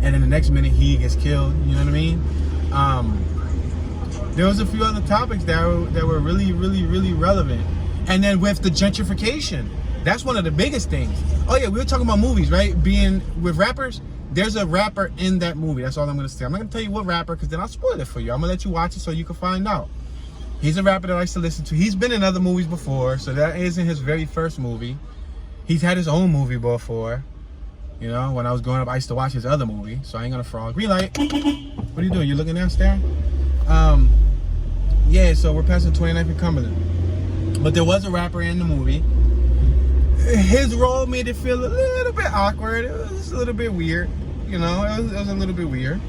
and then the next minute he gets killed. You know what I mean? There was a few other topics that were really, really, really relevant. And then with the gentrification, that's one of the biggest things. Oh yeah, we were talking about movies, right? Being with rappers. There's a rapper in that movie. That's all I'm gonna say. I'm not gonna tell you what rapper, because then I'll spoil it for you. I'm gonna let you watch it so you can find out. He's a rapper that I used to listen to. He's been in other movies before, so that isn't his very first movie. He's had his own movie before. When I was growing up, I used to watch his other movie, so I ain't gonna frog. Green light. What are you doing? You looking down, staring? Yeah, so we're passing 29th and Cumberland. But there was a rapper in the movie. His role made it feel a little bit awkward. It was a little bit weird. It was a little bit weird.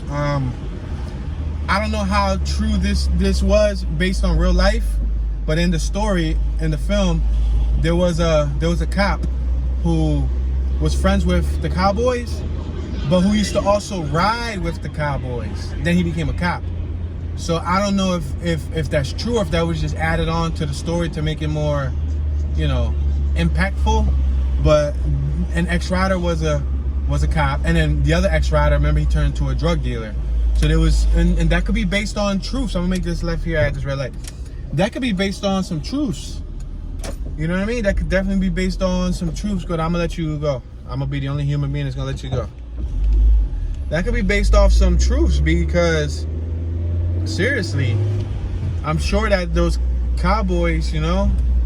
I don't know how true this was based on real life, but in the story, in the film, there was a cop who was friends with the Cowboys, but who used to also ride with the Cowboys. Then he became a cop. So I don't know if that's true, or if that was just added on to the story to make it more, impactful. But an ex-rider was a cop, and then the other ex-rider, remember, he turned into a drug dealer. So there was, and that could be based on truth. So I'm gonna make this left here at this red light. That could be based on some truths. You know what I mean? That could definitely be based on some truths. Good, I'm gonna let you go. I'm gonna be the only human being that's gonna let you go. That could be based off some truths, because seriously, I'm sure that those cowboys,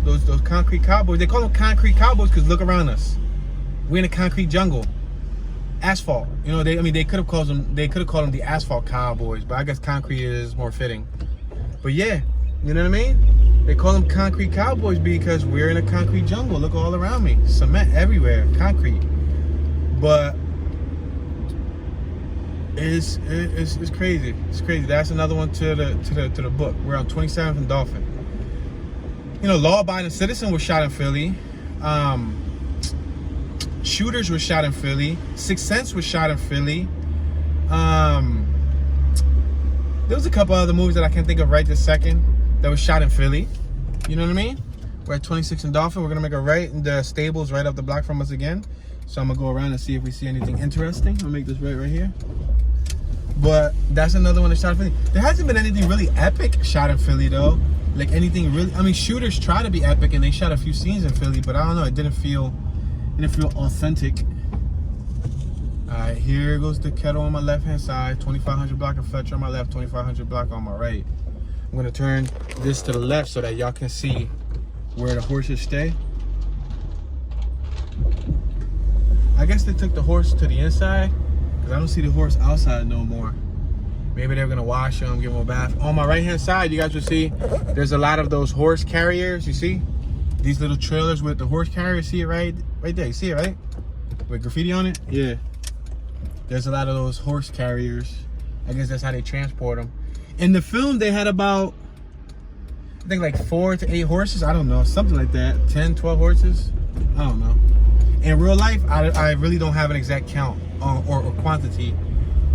those concrete cowboys, they call them concrete cowboys because look around us. We're in a concrete jungle. Asphalt. They could have called them the asphalt cowboys, but I guess concrete is more fitting. But yeah, you know what I mean? They call them concrete cowboys because we're in a concrete jungle. Look all around me. Cement everywhere, concrete. But it's crazy. It's crazy. That's another one to the book. We're on 27th and Dolphin. Law Abiding Citizen was shot in Philly. Shooters was shot in Philly. Sixth Sense was shot in Philly. There was a couple other movies that I can't think of right this second that was shot in Philly. You know what I mean? We're at 26th and Dolphin. We're gonna make a right, and the stable's right up the block from us again. So I'm gonna go around and see if we see anything interesting. I'll make this right here. But that's another one that shot in Philly. There hasn't been anything really epic shot in Philly though. Like anything really, Shooters try to be epic, and they shot a few scenes in Philly, but I don't know, it didn't feel authentic. Alright, here goes the kettle on my left hand side, 2500 block of Fletcher on my left, 2500 block on my right. I'm gonna turn this to the left so that y'all can see where the horses stay. I guess they took the horse to the inside, because I don't see the horse outside no more. Maybe they're gonna wash him, give him a bath. On my right hand side, you guys will see there's a lot of those horse carriers. You see these little trailers with the horse carriers. See it right there? You see it, right? With graffiti on it? Yeah. There's a lot of those horse carriers. I guess that's how they transport them. In the film, they had about, I think like 4 to 8 horses. I don't know, something like that. 10, 12 horses. I don't know. In real life, I really don't have an exact count or quantity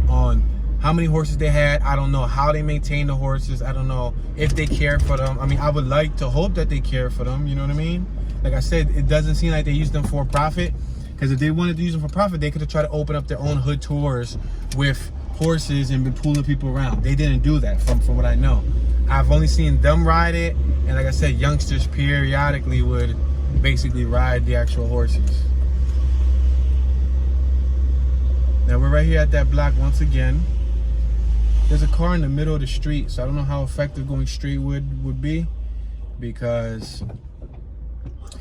on how many horses they had. I don't know how they maintain the horses. I don't know if they care for them. I would like to hope that they care for them. You know what I mean? Like I said, it doesn't seem like they use them for profit. Because if they wanted to use them for profit, they could have tried to open up their own hood tours with horses and been pulling people around. They didn't do that from what I know. I've only seen them ride it. And like I said, youngsters periodically would basically ride the actual horses. Now we're right here at that block once again. There's a car in the middle of the street, so I don't know how effective going straight would be, because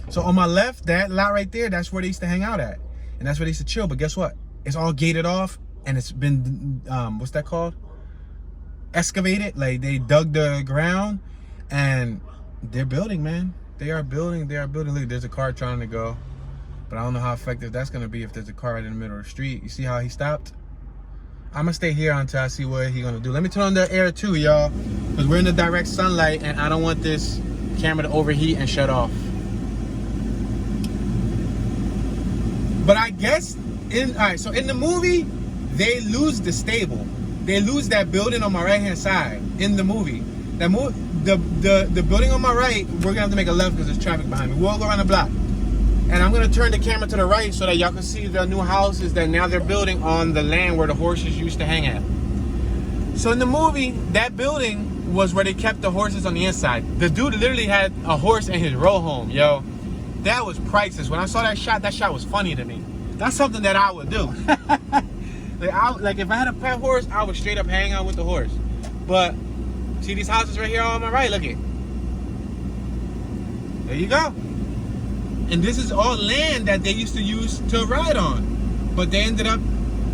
so on my left, that lot right there, that's where they used to hang out at, and that's where they used to chill. But guess what? It's all gated off, and it's been what's that called? Excavated. Like, they dug the ground, and they're building, man. They are building. Look, there's a car trying to go, but I don't know how effective that's gonna be if there's a car right in the middle of the street. You see how he stopped? I'm gonna stay here until I see what he's gonna do. Let me turn on the air too, y'all, because we're in the direct sunlight and I don't want this camera to overheat and shut off. But I guess so in the movie, they lose the stable. They lose that building on my right hand side in the movie. The building on my right, we're gonna have to make a left because there's traffic behind me. We'll go around the block. And I'm gonna turn the camera to the right so that y'all can see the new houses that now they're building on the land where the horses used to hang at. So in the movie, that building was where they kept the horses on the inside. The dude literally had a horse in his row home, yo. That was priceless. When I saw that shot was funny to me. That's something that I would do. like if I had a pet horse, I would straight up hang out with the horse. But see these houses right here on my right, look it. There you go. And this is all land that they used to use to ride on. But they ended up,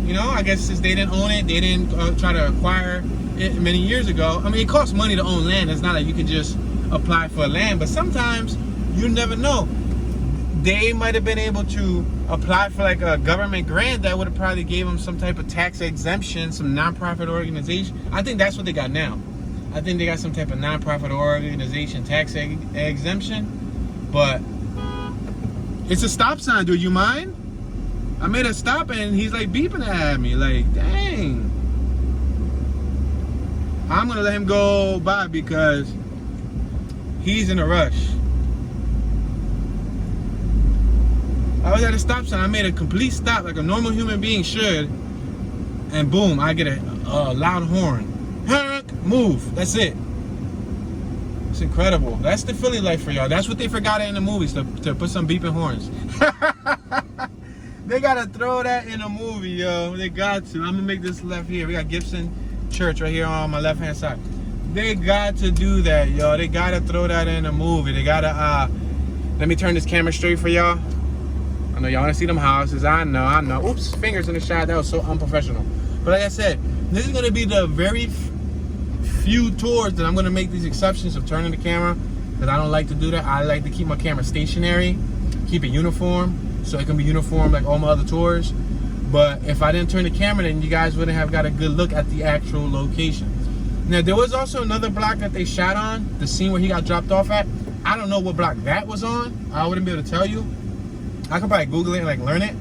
you know, I guess since they didn't own it, they didn't try to acquire it many years ago. I mean, it costs money to own land. It's not like you can just apply for land. But sometimes you never know. They might have been able to apply for like a government grant that would have probably gave them some type of tax exemption, some nonprofit organization. I think that's what they got now. I think they got some type of nonprofit organization tax exemption. But it's a stop sign, dude. You mind? I made a stop and he's like beeping at me. Like, dang. I'm gonna let him go by because he's in a rush. I was at a stop sign. I made a complete stop like a normal human being should. And boom, I get a loud horn. Honk, move. That's it. It's incredible. That's the Philly life for y'all. That's what they forgot in the movies, to put some beeping horns. They gotta throw that in a movie, yo. They got to. I'm gonna make this left here. We got Gibson Church right here on my left hand side. They got to do that, yo. They gotta throw that in a movie. They gotta let me turn this camera straight for y'all. I know y'all wanna see them houses. I know. Oops, fingers in the shot. That was so unprofessional. But like I said, this is gonna be the very few tours that I'm gonna make these exceptions of turning the camera, because I don't like to do that. I like to keep my camera stationary, keep it uniform, so it can be uniform like all my other tours. But if I didn't turn the camera, then you guys wouldn't have got a good look at the actual location. Now, there was also another block that they shot on, the scene where he got dropped off at. I don't know what block that was on. I wouldn't be able to tell you. I could probably Google it and like learn it.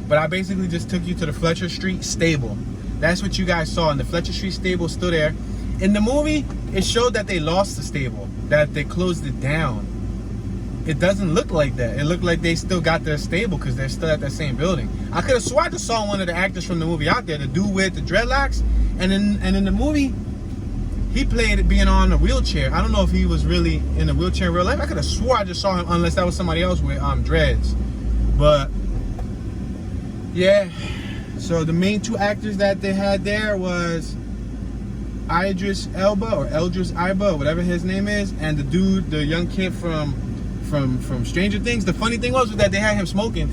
But I basically just took you to the Fletcher Street stable. That's what you guys saw, and the Fletcher Street stable is still there. In the movie, it showed that they lost the stable, that they closed it down. It doesn't look like that. It looked like they still got their stable because they're still at that same building. I could have sworn I just saw one of the actors from the movie out there, the dude with the dreadlocks. And in the movie, he played it being on a wheelchair. I don't know if he was really in a wheelchair in real life. I could have swore I just saw him, unless that was somebody else with dreads. But yeah, so the main two actors that they had there was Idris Elba or Idris Elba or whatever his name is, and the dude, the young kid from Stranger Things. The funny thing was that they had him smoking.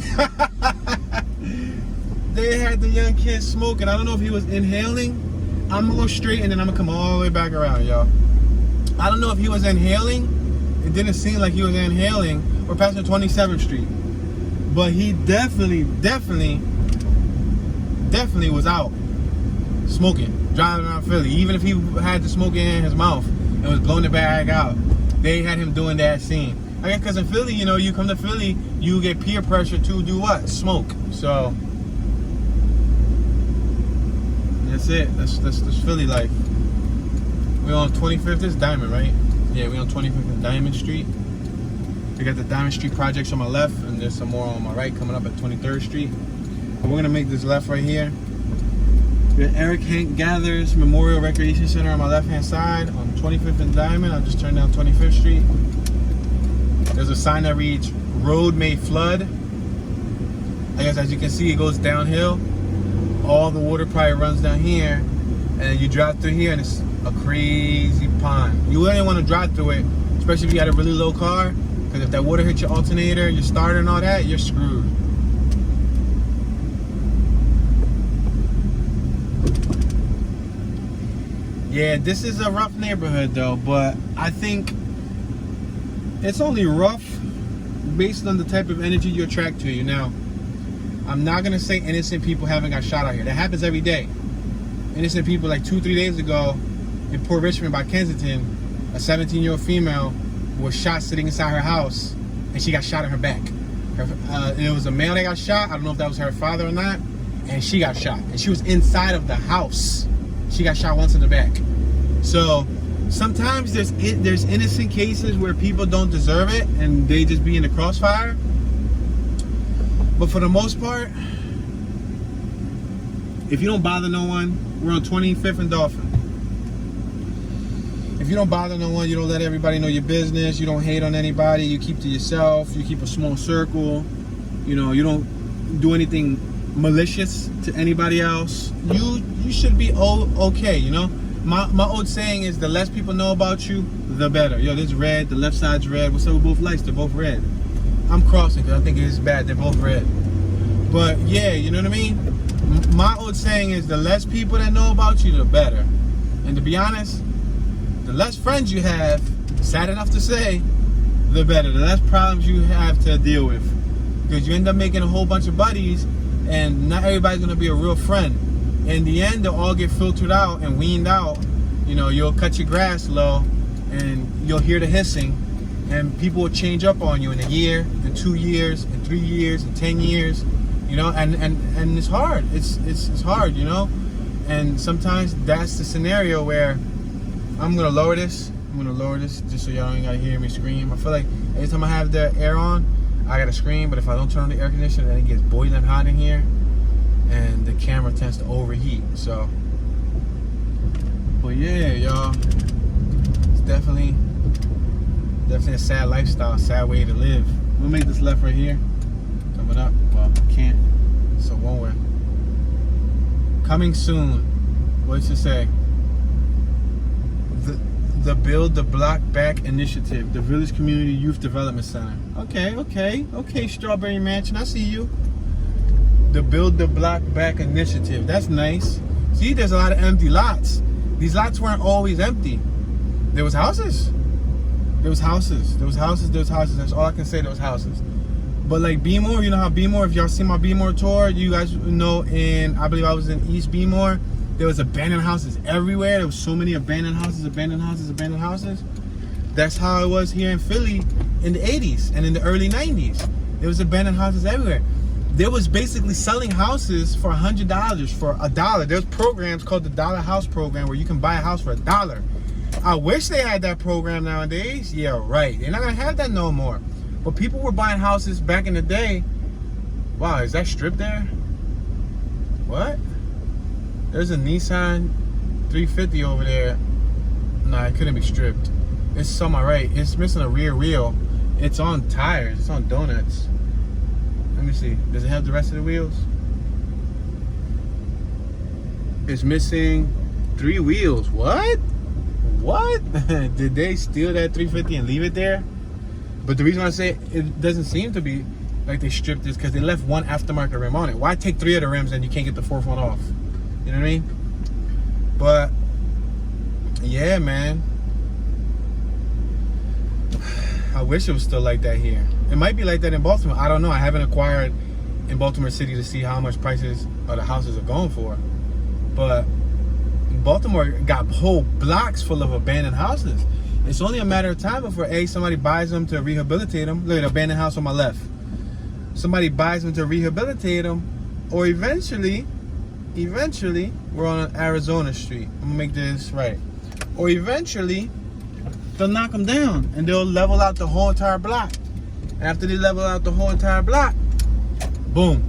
They had the young kid smoking. I don't know if he was inhaling. I'm gonna go straight and then I'm gonna come all the way back around, y'all. I don't know if he was inhaling. It didn't seem like he was inhaling. We're passing 27th Street, but he definitely was out smoking, driving around Philly. Even if he had the smoke in his mouth and was blowing the bag out, they had him doing that scene. I guess because in Philly, you know, you come to Philly, you get peer pressure to do what? Smoke. So that's it. That's Philly life. We're on 25th. This is Diamond, right? Yeah, we're on 25th and Diamond Street. We got the Diamond Street projects on my left, and there's some more on my right coming up at 23rd Street. But we're gonna make this left right here. We got Eric Hank Gathers Memorial Recreation Center on my left-hand side on 25th and Diamond. I'll just turn down 25th Street. There's a sign that reads, "Road may flood." I guess as you can see, it goes downhill. All the water probably runs down here, and you drive through here and it's a crazy pond. You wouldn't want to drive through it, especially if you had a really low car, because if that water hits your alternator, your starter and all that, you're screwed. Yeah, this is a rough neighborhood though, but I think it's only rough based on the type of energy you attract to you. Now, I'm not gonna say innocent people haven't got shot out here. That happens every day. Innocent people, like 2-3 days ago in Port Richmond by Kensington, a 17-year-old female was shot sitting inside her house, and she got shot in her back. It was a male that got shot. I don't know if that was her father or not, and she got shot, and she was inside of the house. She got shot once in the back. So sometimes there's innocent cases where people don't deserve it and they just be in the crossfire. But for the most part, if you don't bother no one, we're on 25th and Dolphin. If you don't bother no one, you don't let everybody know your business, you don't hate on anybody, you keep to yourself, you keep a small circle, you know, you don't do anything malicious to anybody else, you should be okay, you know. My old saying is, the less people know about you, the better. Yo, this is red, the left side's red. What's up with both lights? They're both red. I'm crossing because I think it's bad. They're both red. But yeah, you know what I mean? My old saying is, the less people that know about you, the better. And to be honest, the less friends you have, sad enough to say, the better. The less problems you have to deal with. Because you end up making a whole bunch of buddies, and not everybody's going to be a real friend. In the end, they'll all get filtered out and weaned out. You know, you'll cut your grass low, and you'll hear the hissing, and people will change up on you in a year, in 2 years, in 3 years, in 10 years. You know, and it's hard. It's hard, you know. And sometimes that's the scenario where I'm gonna lower this. Just so y'all ain't gotta hear me scream. I feel like every time I have the air on, I gotta scream. But if I don't turn on the air conditioner, then it gets boiling hot in here, and the camera tends to overheat. So, but yeah, y'all, it's definitely a sad lifestyle, sad way to live. We'll make this left right here. Coming up. Well, I can't. So one way. Coming soon. What's it say? The Build the Block Back Initiative, the Village Community Youth Development Center. Okay, Strawberry Mansion, I see you. The Build the Block Back Initiative, that's nice. See, there's a lot of empty lots. These lots weren't always empty. There was houses. That's all I can say, there was houses. But like B-More, you know how B-More, if y'all see my B-More tour, you guys know I believe I was in East B-More. There was abandoned houses everywhere. There was so many abandoned houses. That's how it was here in Philly in the 80s and in the early 90s. There was abandoned houses everywhere. There was basically selling houses for $100, for $1. There's programs called the Dollar House Program where you can buy a house for $1. I wish they had that program nowadays. Yeah, right. They're not gonna have that no more. But people were buying houses back in the day. Wow, is that strip there? What? There's a Nissan 350 over there. Nah, it couldn't be stripped. It's on my right. It's missing a rear wheel. It's on tires. It's on donuts. Let me see. Does it have the rest of the wheels? It's missing 3 wheels. What? Did they steal that 350 and leave it there? But the reason I say it doesn't seem to be like they stripped this because they left 1 aftermarket rim on it. Why take 3 of the rims and you can't get the 4th one off? You know what I mean? But yeah, man, I wish it was still like that here. It might be like that in Baltimore. I don't know. I haven't acquired in Baltimore City to see how much prices of the houses are going for. But Baltimore got whole blocks full of abandoned houses. It's only a matter of time before somebody buys them to rehabilitate them. Look at the abandoned house on my left. Somebody buys them to rehabilitate them, or eventually, we're on Arizona Street. I'm gonna make this right. Or eventually, they'll knock them down and they'll level out the whole entire block. And after they level out the whole entire block, boom.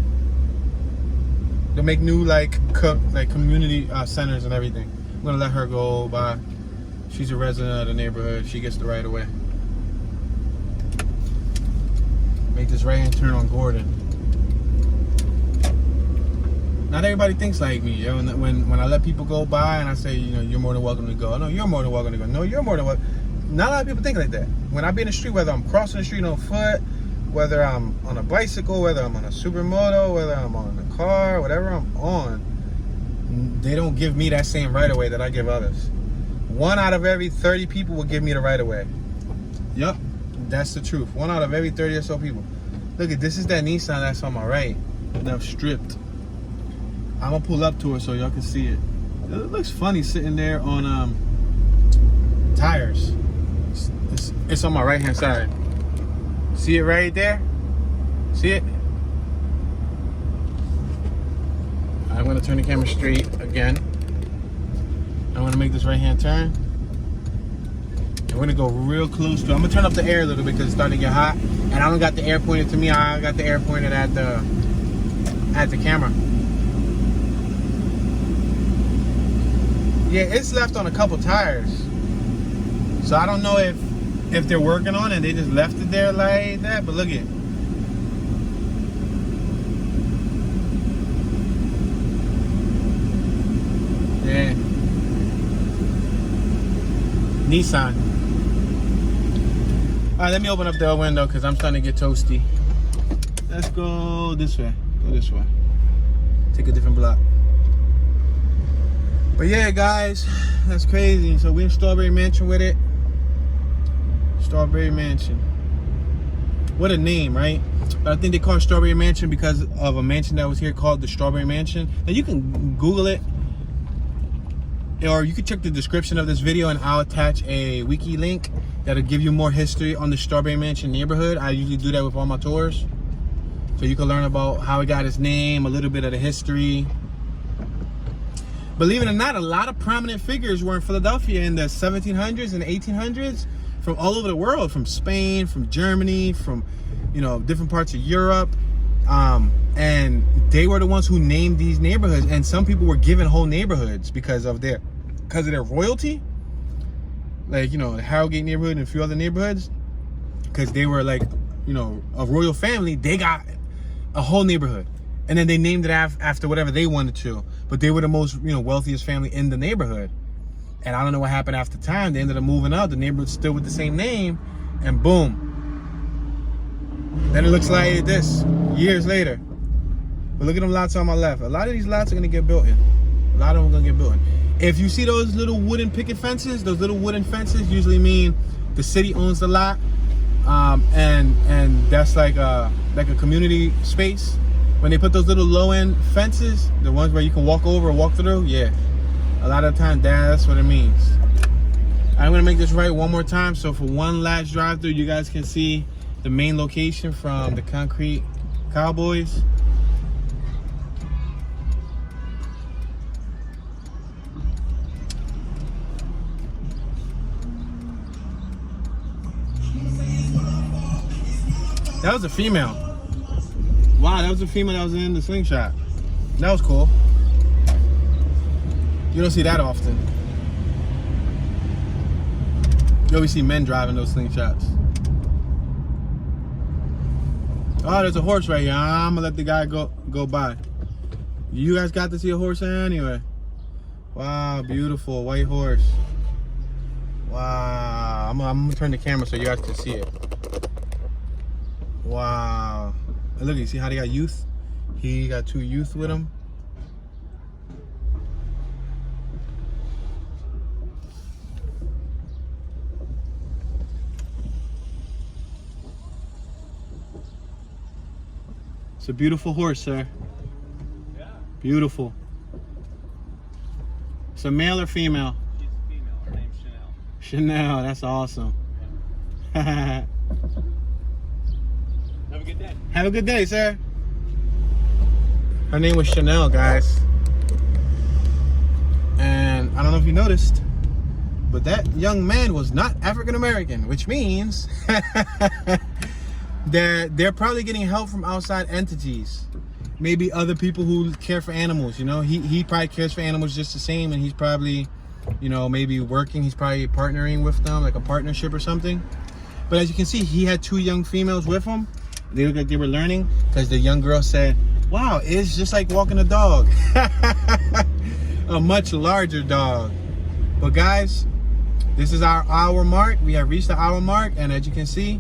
They'll make new like community centers and everything. I'm gonna let her go by. She's a resident of the neighborhood. She gets the right of way. Make this right hand turn on Gordon. Not everybody thinks like me. You know, when I let people go by and I say, you know, you're more than welcome to go. No, you're more than welcome to go. No, you're more than welcome. Not a lot of people think like that. When I be in the street, whether I'm crossing the street on foot, whether I'm on a bicycle, whether I'm on a supermoto, whether I'm on a car, whatever I'm on, they don't give me that same right of way that I give others. 1 out of every 30 people will give me the right of way. Yup, that's the truth. 1 out of every 30 or so people. Look at this, is that Nissan that's on my right. Now stripped. I'm gonna pull up to it so y'all can see it. It looks funny sitting there on tires. It's on my right hand side. See it right there? See it? I'm gonna turn the camera straight again. I'm gonna make this right hand turn. I'm gonna go real close to it. I'm gonna turn up the air a little bit because it's starting to get hot. And I don't got the air pointed to me. I got the air pointed at the camera. Yeah, it's left on a couple tires. So I don't know if they're working on it and they just left it there like that, but look at it. Yeah. Nissan. All right, let me open up the window because I'm starting to get toasty. Let's go this way. Go this way. Take a different block. But yeah, guys, that's crazy. So we're in Strawberry Mansion with it. Strawberry Mansion. What a name, right? But I think they call it Strawberry Mansion because of a mansion that was here called the Strawberry Mansion. And you can Google it, or you can check the description of this video and I'll attach a wiki link that'll give you more history on the Strawberry Mansion neighborhood. I usually do that with all my tours. So you can learn about how it got its name, a little bit of the history. Believe it or not, a lot of prominent figures were in Philadelphia in the 1700s and 1800s from all over the world, from Spain, from Germany, from, you know, different parts of Europe. And they were the ones who named these neighborhoods. And some people were given whole neighborhoods because of their royalty. Like, you know, the Harrogate neighborhood and a few other neighborhoods. Because they were like, you know, a royal family, they got a whole neighborhood. And then they named it after whatever they wanted to. But they were the most, you know, wealthiest family in the neighborhood. And I don't know what happened after time. They ended up moving out. The neighborhood still with the same name. And boom. Then it looks like this years later. But look at them lots on my left. A lot of these lots are going to get built in. A lot of them are going to get built in. If you see those little wooden picket fences, those little wooden fences usually mean the city owns the lot. And that's like a community space. When they put those little low-end fences, the ones where you can walk over or walk through, yeah. A lot of the time, that's what it means. I'm gonna make this right one more time. So for one last drive-through, you guys can see the main location from the Concrete Cowboys. That was a female. Wow, that was a female that was in the slingshot. That was cool. You don't see that often. You always see men driving those slingshots. Oh, there's a horse right here. I'm gonna let the guy go by. You guys got to see a horse anyway. Wow, beautiful white horse. Wow, I'm gonna turn the camera so you guys can see it. Wow. And look, you see how they got youth? He got 2 youth with him. It's a beautiful horse, sir. Yeah. Beautiful. It's a male or female? She's a female. Her name's Chanel. Chanel, that's awesome. Yeah. Have a good day. Have a good day, sir. Her name was Chanel, guys. And I don't know if you noticed, but that young man was not African American, which means they're probably getting help from outside entities. Maybe other people who care for animals, you know? He probably cares for animals just the same, and he's probably, you know, maybe working, he's probably partnering with them, like a partnership or something. But as you can see, he had 2 young females with him. They looked like they were learning because the young girl said, Wow, it's just like walking a dog. A much larger dog. But guys, this is our hour mark. We have reached the hour mark, and as you can see,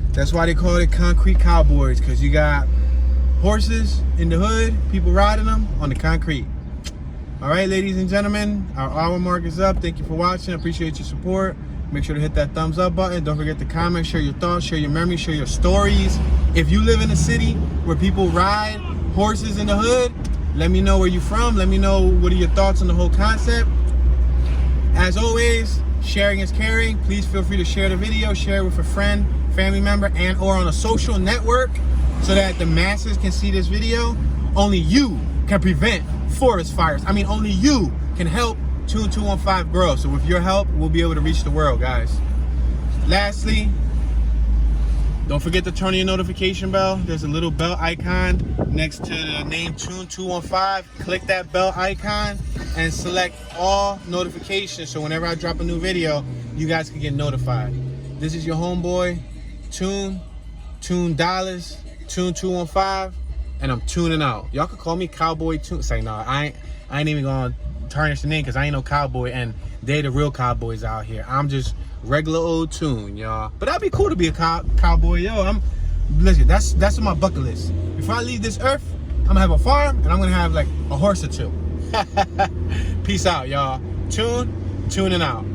that's why they call it concrete cowboys, because you got horses in the hood, people riding them on the concrete. All right, ladies and gentlemen, our hour mark is up. Thank you for watching. I appreciate your support. Make sure to hit that thumbs up button. Don't forget to comment, share your thoughts, share your memories, share your stories. If you live in a city where people ride horses in the hood, let me know where you're from. Let me know what are your thoughts on the whole concept. As always, sharing is caring. Please feel free to share the video, share it with a friend, family member, and or on a social network so that the masses can see this video. Only you can prevent forest fires. I mean, only you can help Tune 215 grow. So with your help, we'll be able to reach the world, guys. Lastly, don't forget to turn on your notification bell. There's a little bell icon next to the name Tune 215. Click that bell icon and select all notifications, so whenever I drop a new video, you guys can get notified. This is your homeboy, Tune Dollars, Tune 215, and I'm tuning out. Y'all can call me Cowboy Tune. Say no, I ain't even gonna tarnish the name, because I ain't no cowboy, and they the real cowboys out here. I'm just regular old Tune, y'all. But that'd be cool to be a cowboy, yo. Listen, that's on my bucket list. Before I leave this earth, I'm gonna have a farm, and I'm gonna have like a horse or two. Peace out, y'all. Tuning out.